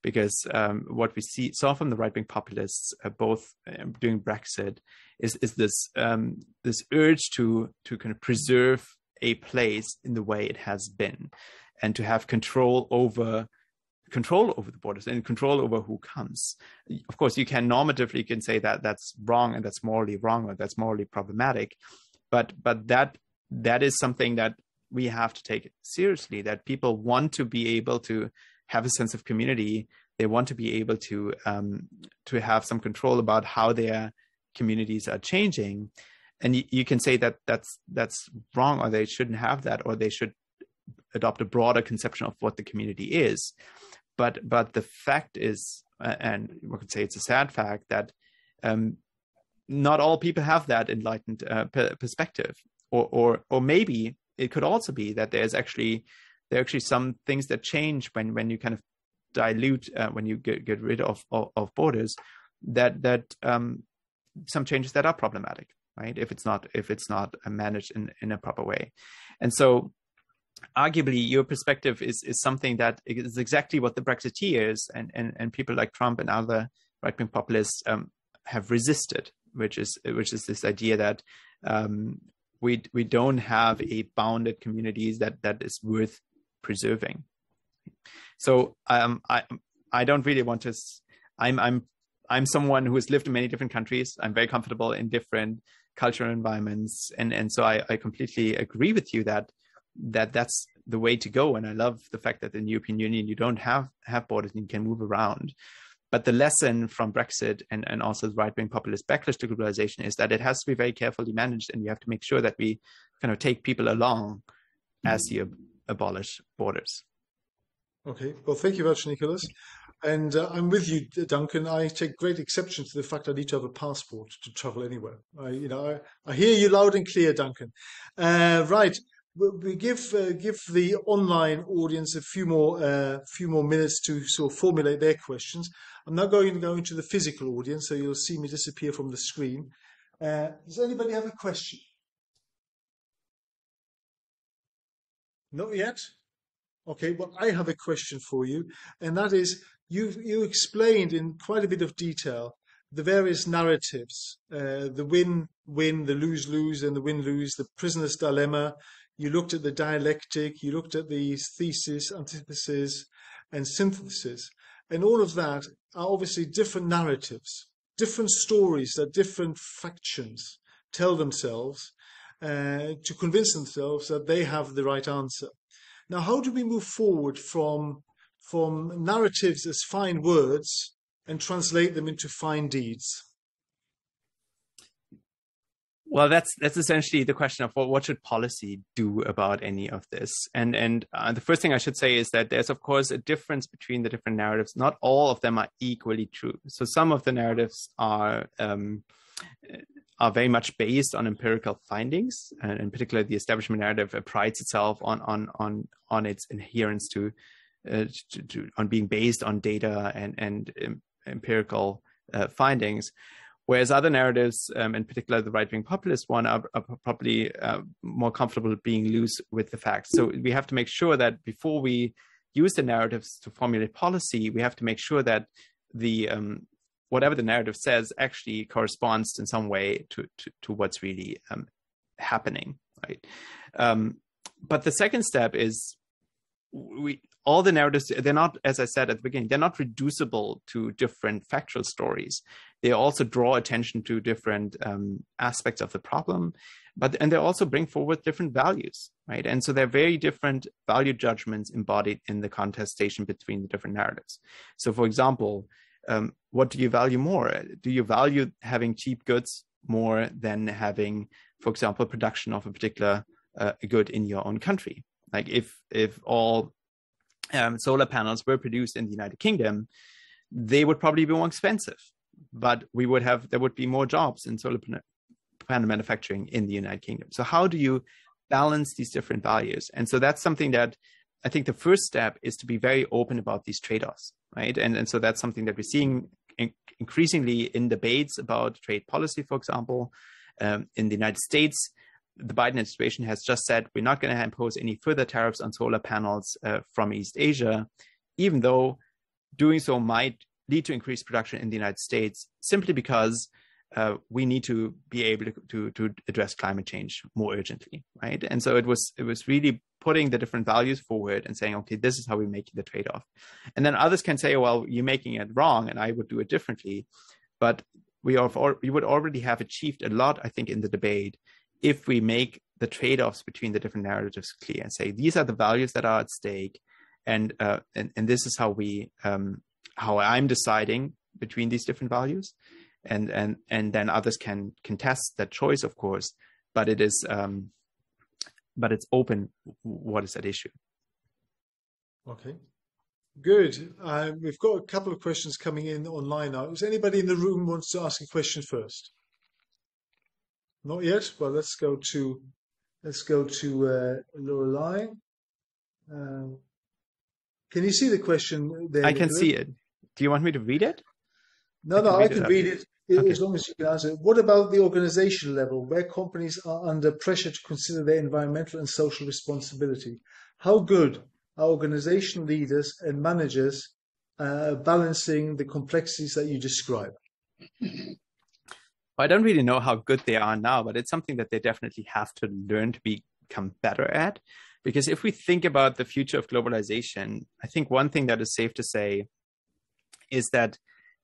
Because what we saw from the right-wing populists, both during Brexit, is this urge to kind of preserve a place in the way it has been, and to have control over the borders and control over who comes. Of course, you can normatively say that that's wrong and that's morally wrong or that's morally problematic. But that is something that we have to take seriously, that people want to be able to have a sense of community. They want to be able to have some control about how their communities are changing. And you can say that that's wrong, or they shouldn't have that, or they should adopt a broader conception of what the community is. But the fact is, and we could say it's a sad fact, that not all people have that enlightened perspective, or maybe it could also be that there are actually some things that change when you kind of dilute, when you get rid of borders, that some changes that are problematic, right? If it's not managed in a proper way. And so arguably your perspective is something that is exactly what the Brexiteers and people like Trump and other right-wing populists have resisted, which is this idea that we don't have a bounded communities that is worth preserving. So I don't really want to. I'm someone who has lived in many different countries. I'm very comfortable in different cultural environments, and so I completely agree with you that that's the way to go. And I love the fact that in the European Union you don't have borders and you can move around. But the lesson from Brexit and also the right-wing populist backlash to globalization is that it has to be very carefully managed, and we have to make sure that we kind of take people along as you abolish borders. Okay, well, thank you very much, Nicolas. And I'm with you, Duncan. I take great exception to the fact I need to have a passport to travel anywhere. I hear you loud and clear, Duncan. Right. We give the online audience a few more minutes to sort of formulate their questions. I'm now going to go into the physical audience, so you'll see me disappear from the screen. Does anybody have a question? Not yet? Okay, well, I have a question for you, and that is, you explained in quite a bit of detail the various narratives, the win-win, the lose-lose, and the win-lose, the prisoner's dilemma. You looked at the dialectic, you looked at the thesis, antithesis, and synthesis. And all of that are obviously different narratives, different stories that different factions tell themselves to convince themselves that they have the right answer. Now, how do we move forward from narratives as fine words and translate them into fine deeds? Well, that's essentially the question of what should policy do about any of this. And the first thing I should say is that there's, of course, a difference between the different narratives. Not all of them are equally true. So some of the narratives are very much based on empirical findings, and in particular, the establishment narrative prides itself on its adherence to on being based on data and empirical findings. Whereas other narratives, in particular the right-wing populist one, are probably more comfortable being loose with the facts. So we have to make sure that before we use the narratives to formulate policy, we have to make sure that the whatever the narrative says actually corresponds in some way to what's really happening, right? But the second step is all the narratives, they're not, as I said at the beginning, they're not reducible to different factual stories. They also draw attention to different aspects of the problem, and they also bring forward different values, right? And so they're very different value judgments embodied in the contestation between the different narratives. So for example, what do you value more? Do you value having cheap goods more than having, for example, production of a particular good in your own country? Like if all solar panels were produced in the United Kingdom, they would probably be more expensive, but there would be more jobs in solar panel manufacturing in the United Kingdom. So how do you balance these different values? And so that's something that I think the first step is to be very open about these trade-offs, right? And so that's something that we're seeing increasingly in debates about trade policy, for example. In the United States, the Biden administration has just said we're not going to impose any further tariffs on solar panels from East Asia, even though doing so might lead to increased production in the United States, simply because we need to be able to address climate change more urgently, right? And so it was really putting the different values forward and saying, okay, this is how we make the trade-off. And then others can say, well, you're making it wrong and I would do it differently. But we would already have achieved a lot, I think, in the debate if we make the trade-offs between the different narratives clear and say, these are the values that are at stake. And this is how how I'm deciding between these different values. And then others can contest that choice, of course, but it's open what is at issue. Okay, good. We've got a couple of questions coming in online now. Is anybody in the room who wants to ask a question first? Not yet. Well, let's go to Lorelei. Can you see the question there? I can see it. Do you want me to read it? No, I can read it as long as you can answer it. What about the organization level, where companies are under pressure to consider their environmental and social responsibility? How good are organization leaders and managers balancing the complexities that you describe? I don't really know how good they are now, but it's something that they definitely have to learn to become better at. Because if we think about the future of globalization, I think one thing that is safe to say is that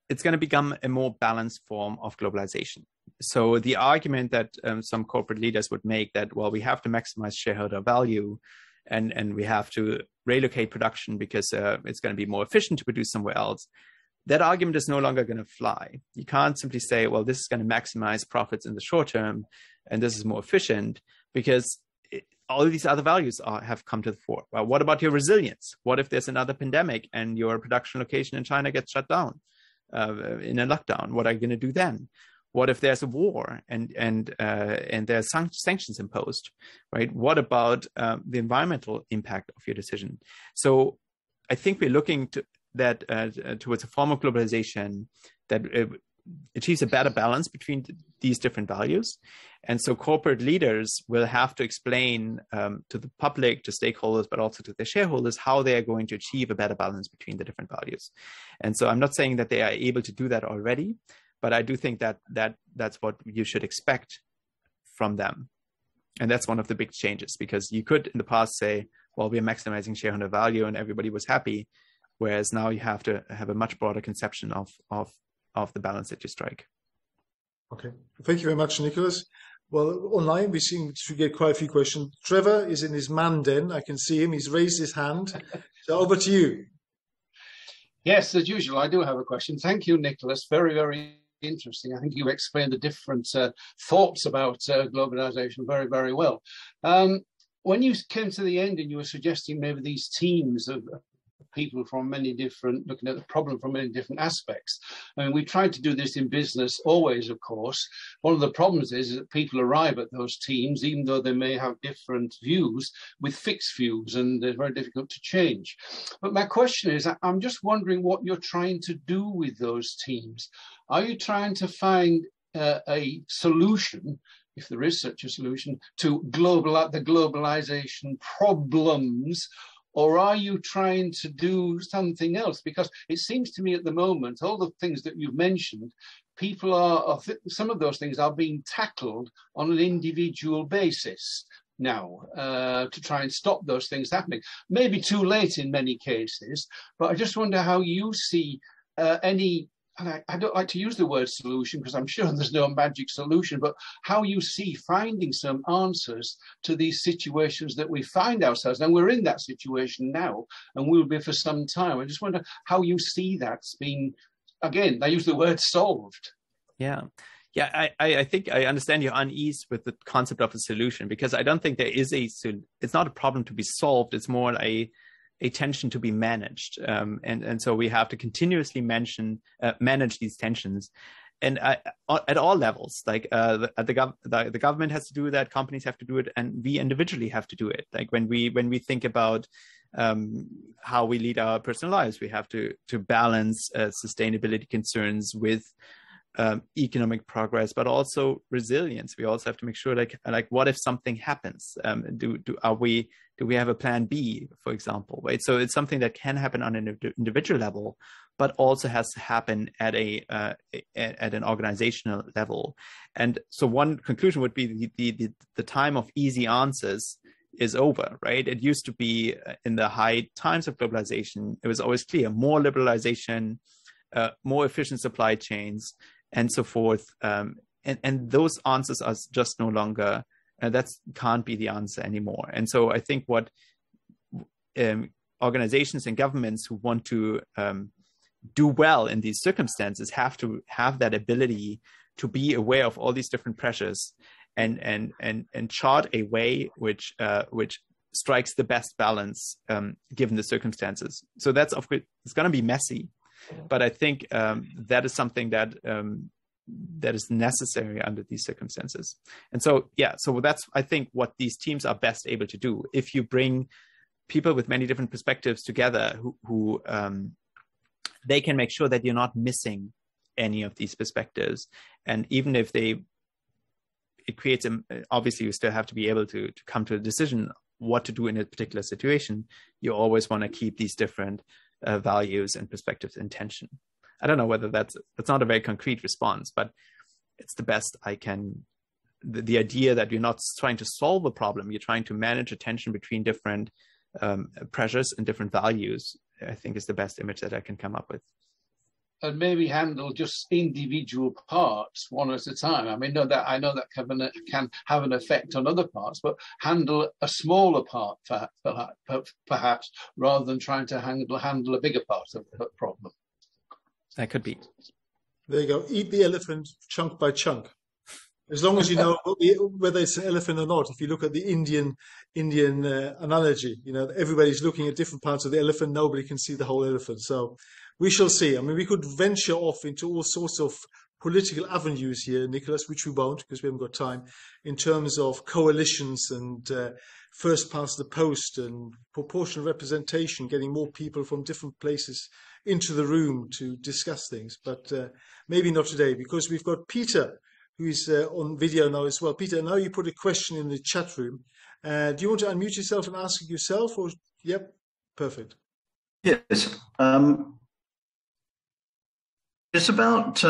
it's going to become a more balanced form of globalization. So the argument that some corporate leaders would make that, well, we have to maximize shareholder value and we have to relocate production because it's going to be more efficient to produce somewhere else, that argument is no longer going to fly. You can't simply say, well, this is going to maximize profits in the short term and this is more efficient, because all these other values have come to the fore. Well, what about your resilience? What if there's another pandemic and your production location in China gets shut down in a lockdown? What are you going to do then? What if there's a war and there's sanctions imposed, right? What about the environmental impact of your decision? So I think we're looking to that towards a form of globalization that achieves a better balance between these different values. And so corporate leaders will have to explain to the public, to stakeholders, but also to their shareholders, how they are going to achieve a better balance between the different values. And so I'm not saying that they are able to do that already, but I do think that that's what you should expect from them. And that's one of the big changes, because you could in the past say, well, we're maximizing shareholder value and everybody was happy. Whereas now you have to have a much broader conception of the balance that you strike. Okay. Thank you very much, Nicolas. Well, online we seem to get quite a few questions. Trevor is in his man den. I can see him. He's raised his hand. So over to you. Yes, as usual, I do have a question. Thank you, Nicolas. Very, very interesting. I think you explained the different thoughts about globalization very, very well. When you came to the end and you were suggesting maybe these teams of people from many different, looking at the problem from many different aspects. I mean, we tried to do this in business always, of course. One of the problems is that people arrive at those teams, even though they may have different views, with fixed views, and they're very difficult to change. But my question is, I'm just wondering what you're trying to do with those teams. Are you trying to find a solution, if there is such a solution, to the globalization problems? Or are you trying to do something else? Because it seems to me at the moment, all the things that you've mentioned, people some of those things are being tackled on an individual basis now to try and stop those things happening. Maybe too late in many cases, but I just wonder how you see any, and I don't like to use the word solution because I'm sure there's no magic solution, but how you see finding some answers to these situations that we find ourselves. And we're in that situation now, and we'll be for some time. I just wonder how you see that's being, again, I use the word solved. Yeah. Yeah, I think I understand your unease with the concept of a solution, because I don't think there is it's not a problem to be solved. It's more a tension to be managed. And so we have to continuously manage these tensions. And at all levels, like the government has to do that, companies have to do it, and we individually have to do it. Like when we think about how we lead our personal lives, we have to balance sustainability concerns with economic progress, but also resilience. We also have to make sure, like what if something happens? Do we have a plan B, for example? Right. So it's something that can happen on an individual level, but also has to happen at an organizational level. And so one conclusion would be the time of easy answers is over, right? It used to be in the high times of globalization, it was always clear: more liberalization, more efficient supply chains, and so forth. And those answers are just no longer, that can't be the answer anymore. And so I think what organizations and governments who want to do well in these circumstances have to have that ability to be aware of all these different pressures and chart a way which strikes the best balance given the circumstances. So that's, of course, it's going to be messy, but I think that is something that is necessary under these circumstances. And so, yeah, so that's, I think, what these teams are best able to do. If you bring people with many different perspectives together who they can make sure that you're not missing any of these perspectives. And even if it creates, obviously you still have to be able to come to a decision what to do in a particular situation. You always want to keep these different values and perspectives in tension. I don't know whether that's not a very concrete response, but it's the best I can. The idea that you're not trying to solve a problem, you're trying to manage a tension between different pressures and different values, I think is the best image that I can come up with. And maybe handle just individual parts one at a time. I mean, I know that can have an effect on other parts, but handle a smaller part perhaps, rather than trying to handle a bigger part of the problem. That could be. There you go. Eat the elephant chunk by chunk. As long as you know whether it's an elephant or not. If you look at the Indian analogy, everybody's looking at different parts of the elephant. Nobody can see the whole elephant. So we shall see. I mean, we could venture off into all sorts of political avenues here, Nicholas, which we won't because we haven't got time, in terms of coalitions and first past the post and proportional representation, getting more people from different places into the room to discuss things. But maybe not today, because we've got Peter, who's on video now as well. Peter, now you put a question in the chat room. Do you want to unmute yourself and ask it yourself? Or yep, perfect. Yes. It's about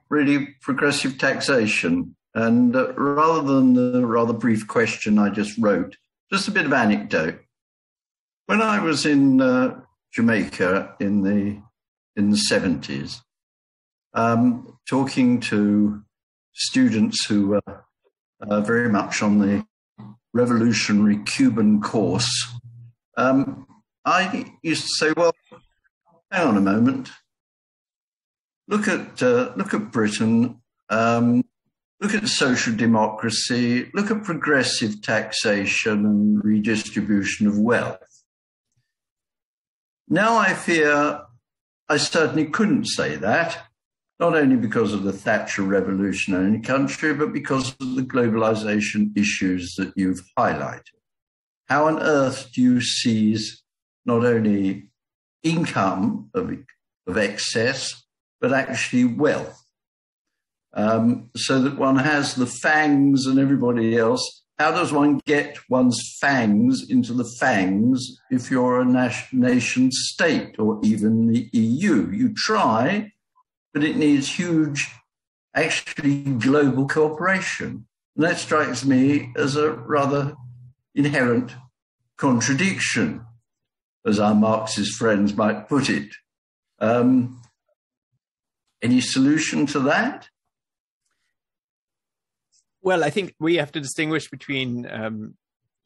really progressive taxation. And rather than the rather brief question I just wrote, just a bit of anecdote. When I was in Jamaica in the 70s, talking to students who were very much on the revolutionary Cuban course, I used to say, well, hang on a moment. Look at Britain. Look at social democracy. Look at progressive taxation and redistribution of wealth. Now I fear I certainly couldn't say that, not only because of the Thatcher revolution in any country, but because of the globalization issues that you've highlighted. How on earth do you seize not only income of excess, but actually wealth, so that one has the fangs and everybody else? How does one get one's fangs into the fangs if you're a nation state or even the EU? You try, but it needs huge, actually global cooperation. And that strikes me as a rather inherent contradiction, as our Marxist friends might put it. Any solution to that? Well, I think we have to distinguish between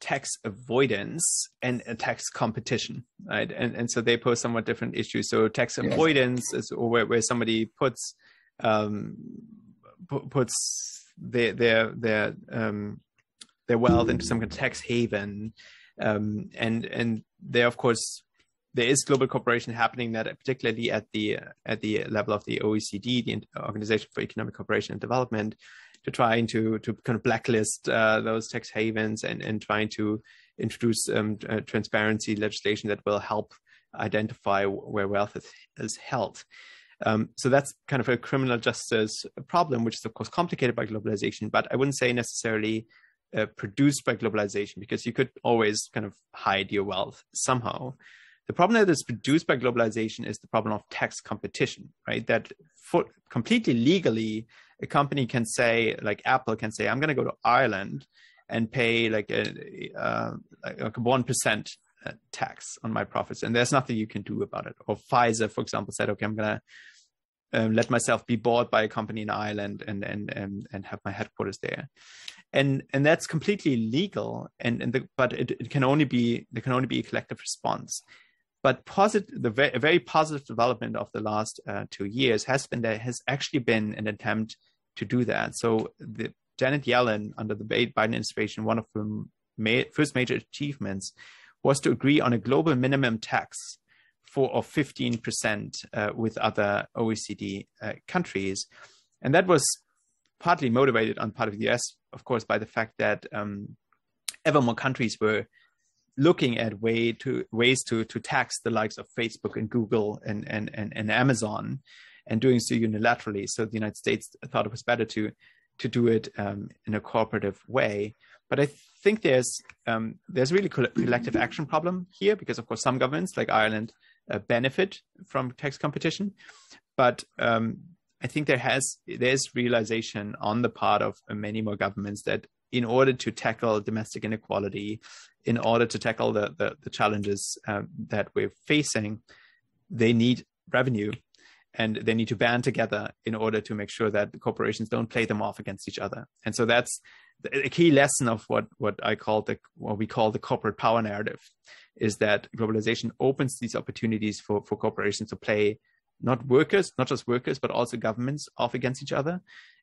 tax avoidance and tax competition, right? And so they pose somewhat different issues. So tax avoidance is where somebody puts their wealth into some kind of tax haven, and there, of course, there is global cooperation happening, that particularly at the level of the OECD, the Organization for Economic Cooperation and Development, to trying to kind of blacklist those tax havens and trying to introduce transparency legislation that will help identify where wealth is held. So that's kind of a criminal justice problem, which is of course complicated by globalization, but I wouldn't say necessarily produced by globalization, because you could always kind of hide your wealth somehow. The problem that is produced by globalization is the problem of tax competition, right? That completely legally, a company can say, like Apple can say, I'm going to go to Ireland and pay like a 1% tax on my profits, and there's nothing you can do about it. Or Pfizer, for example, said, okay, I'm going to let myself be bought by a company in Ireland and have my headquarters there. And that's completely legal, but it can only be a collective response. But a very positive development of the last 2 years has actually been an attempt to do that. So Janet Yellen, under the Biden administration, one of the first major achievements was to agree on a global minimum tax of 15% with other OECD countries. And that was partly motivated on part of the US, of course, by the fact that ever more countries were looking at ways to tax the likes of Facebook and Google and Amazon, and doing so unilaterally. So the United States thought it was better to do it in a cooperative way. But I think there's really collective action problem here, because of course some governments like Ireland benefit from tax competition, but I think there's realization on the part of many more governments that in order to tackle domestic inequality, in order to tackle the challenges that we're facing, they need revenue, and they need to band together in order to make sure that the corporations don't play them off against each other. And so that's a key lesson of what we call the corporate power narrative, is that globalization opens these opportunities for corporations to play not just workers, but also governments off against each other.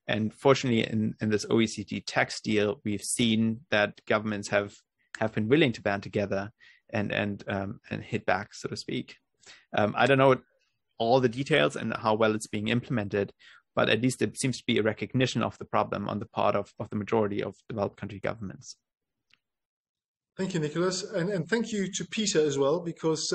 And fortunately, in this OECD tax deal, we've seen that governments have been willing to band together and hit back, so to speak. I don't know all the details and how well it's being implemented, but at least there seems to be a recognition of the problem on the part of the majority of developed country governments. Thank you, Nicolas. And thank you to Peter as well, because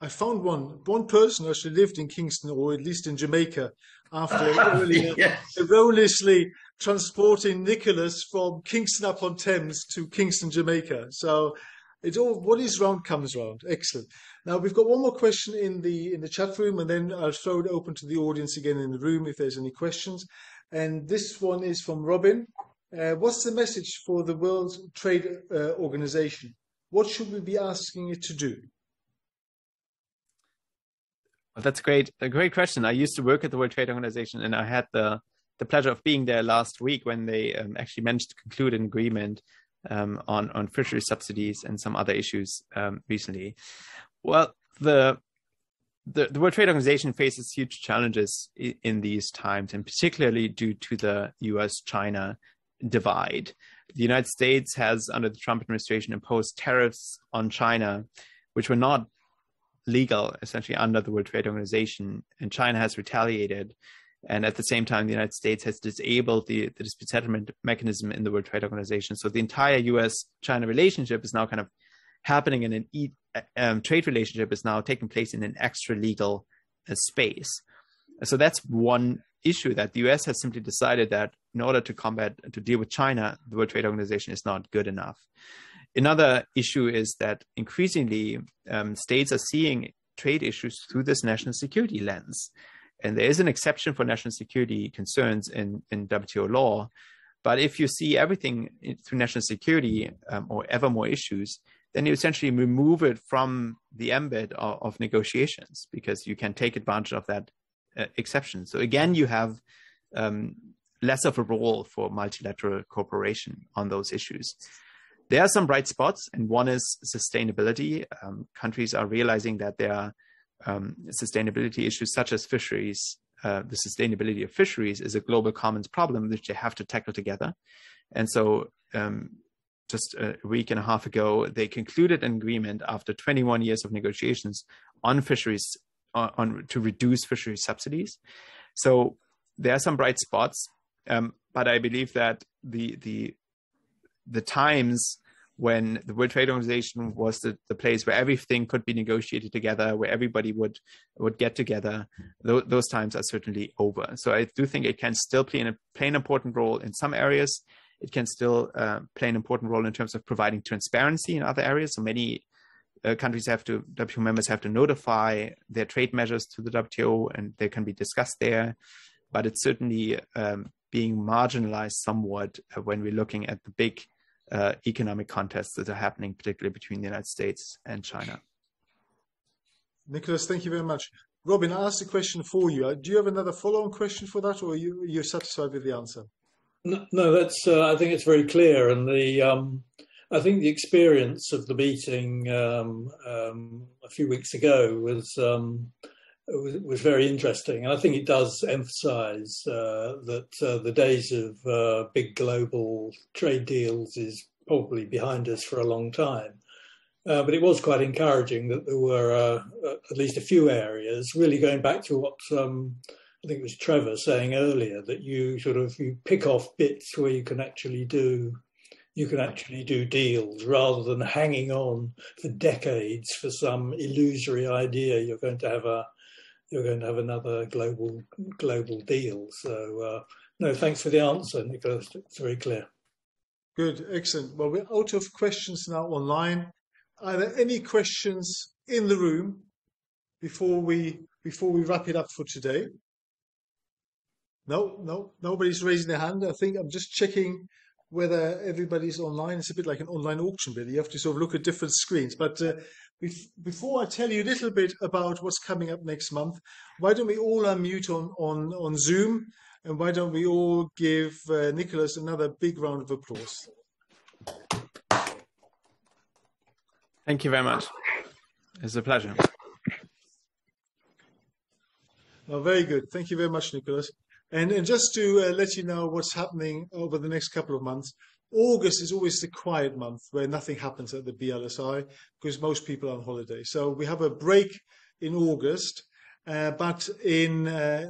I found one person who actually lived in Kingston, or at least in Jamaica, after earlier erroneously transporting Nicolas from Kingston upon Thames to Kingston, Jamaica. So what is round comes round. Excellent. Now we've got one more question in the chat room, and then I'll throw it open to the audience again in the room if there's any questions. And this one is from Robin. What's the message for the World Trade Organization? What should we be asking it to do? Well, that's a great question. I used to work at the World Trade Organization, and I had the pleasure of being there last week when they actually managed to conclude an agreement on fishery subsidies and some other issues recently. Well, the World Trade Organization faces huge challenges in these times, and particularly due to the US-China divide. The United States has, under the Trump administration, imposed tariffs on China, which were not legal, essentially, under the World Trade Organization, and China has retaliated. And at the same time, the United States has disabled the dispute settlement mechanism in the World Trade Organization. So the entire US-China relationship is now kind of happening in trade relationship is now taking place in an extra legal space. So that's one issue, that the US has simply decided that in order to deal with China, the World Trade Organization is not good enough. Another issue is that increasingly states are seeing trade issues through this national security lens. And there is an exception for national security concerns in WTO law. But if you see everything through national security or ever more issues, then you essentially remove it from the ambit of negotiations, because you can take advantage of that exception. So again, you have less of a role for multilateral cooperation on those issues. There are some bright spots, and one is sustainability. Countries are realizing that there are sustainability issues such as fisheries. The sustainability of fisheries is a global commons problem which they have to tackle together. And so just a week and a half ago, they concluded an agreement after 21 years of negotiations on fisheries, to reduce fisheries subsidies. So there are some bright spots, but I believe that the times when the World Trade Organization was the place where everything could be negotiated together, where everybody would get together, those times are certainly over. So I do think it can still play an important role in some areas. It can still play an important role in terms of providing transparency in other areas. So many WTO members have to notify their trade measures to the WTO, and they can be discussed there. But it's certainly being marginalized somewhat when we're looking at the big economic contests that are happening, particularly between the United States and China. Nicolas, thank you very much. Robin, I asked a question for you. Do you have another follow-on question for that, or you're satisfied with the answer? No, that's. I think it's very clear, and I think the experience of the meeting a few weeks ago was very interesting, and I think it does emphasise that the days of big global trade deals is probably behind us for a long time. But it was quite encouraging that there were at least a few areas, really going back to what I think it was Trevor saying earlier, that you pick off bits where you can actually do deals rather than hanging on for decades for some illusory idea you're going to have another global deal. So no, thanks for the answer, Nicolas. It's very clear. Good, excellent. Well, we're out of questions now online. Are there any questions in the room before we wrap it up for today? No, nobody's raising their hand. I think I'm just checking whether everybody's online. It's a bit like an online auction, really. You have to sort of look at different screens. But before I tell you a little bit about what's coming up next month, why don't we all unmute on Zoom, and why don't we all give Nicolas another big round of applause? Thank you very much. It's a pleasure. Oh, very good. Thank you very much, Nicolas. And just to let you know what's happening over the next couple of months, August is always the quiet month where nothing happens at the BRLSI because most people are on holiday. So we have a break in August, but in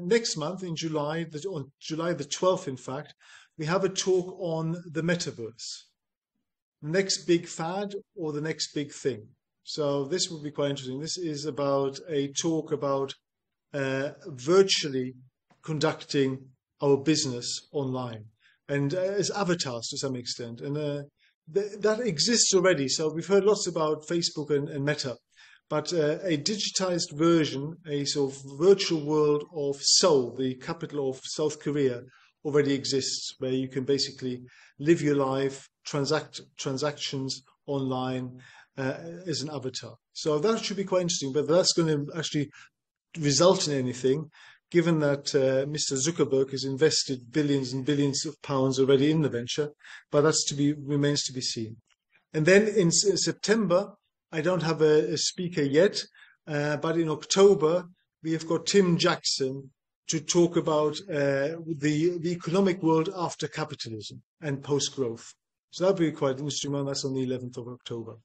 next month, in July, on July the 12th, in fact, we have a talk on the metaverse. Next big fad or the next big thing. So this will be quite interesting. This is about a talk about virtually conducting our business online and as avatars to some extent. And that exists already. So we've heard lots about Facebook and Meta, but a digitized version, a sort of virtual world of Seoul, the capital of South Korea, already exists, where you can basically live your life, transactions online as an avatar. So that should be quite interesting, but that's going to actually result in anything, given that Mr. Zuckerberg has invested billions and billions of pounds already in the venture, but that's remains to be seen. And then in September, I don't have a speaker yet, but in October, we have got Tim Jackson to talk about the economic world after capitalism and post-growth. So that'll be quite interesting one. That's on the 11th of October.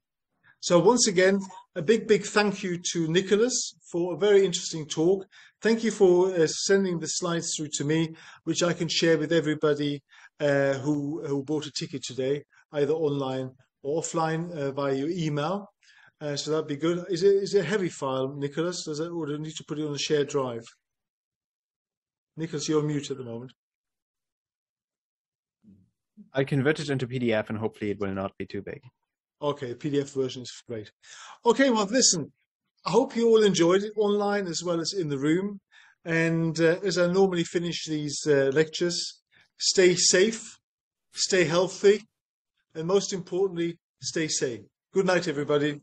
So once again, a big thank you to Nicolas for a very interesting talk. Thank you for sending the slides through to me, which I can share with everybody who bought a ticket today, either online or offline via your email. So that'd be good. Is it a heavy file, Nicolas? Or do I need to put it on a shared drive? Nicolas, you're on mute at the moment. I'll convert it into PDF and hopefully it will not be too big. Okay, PDF version is great. Okay, well, listen, I hope you all enjoyed it online as well as in the room. And as I normally finish these lectures, stay safe, stay healthy, and most importantly, stay sane. Good night, everybody.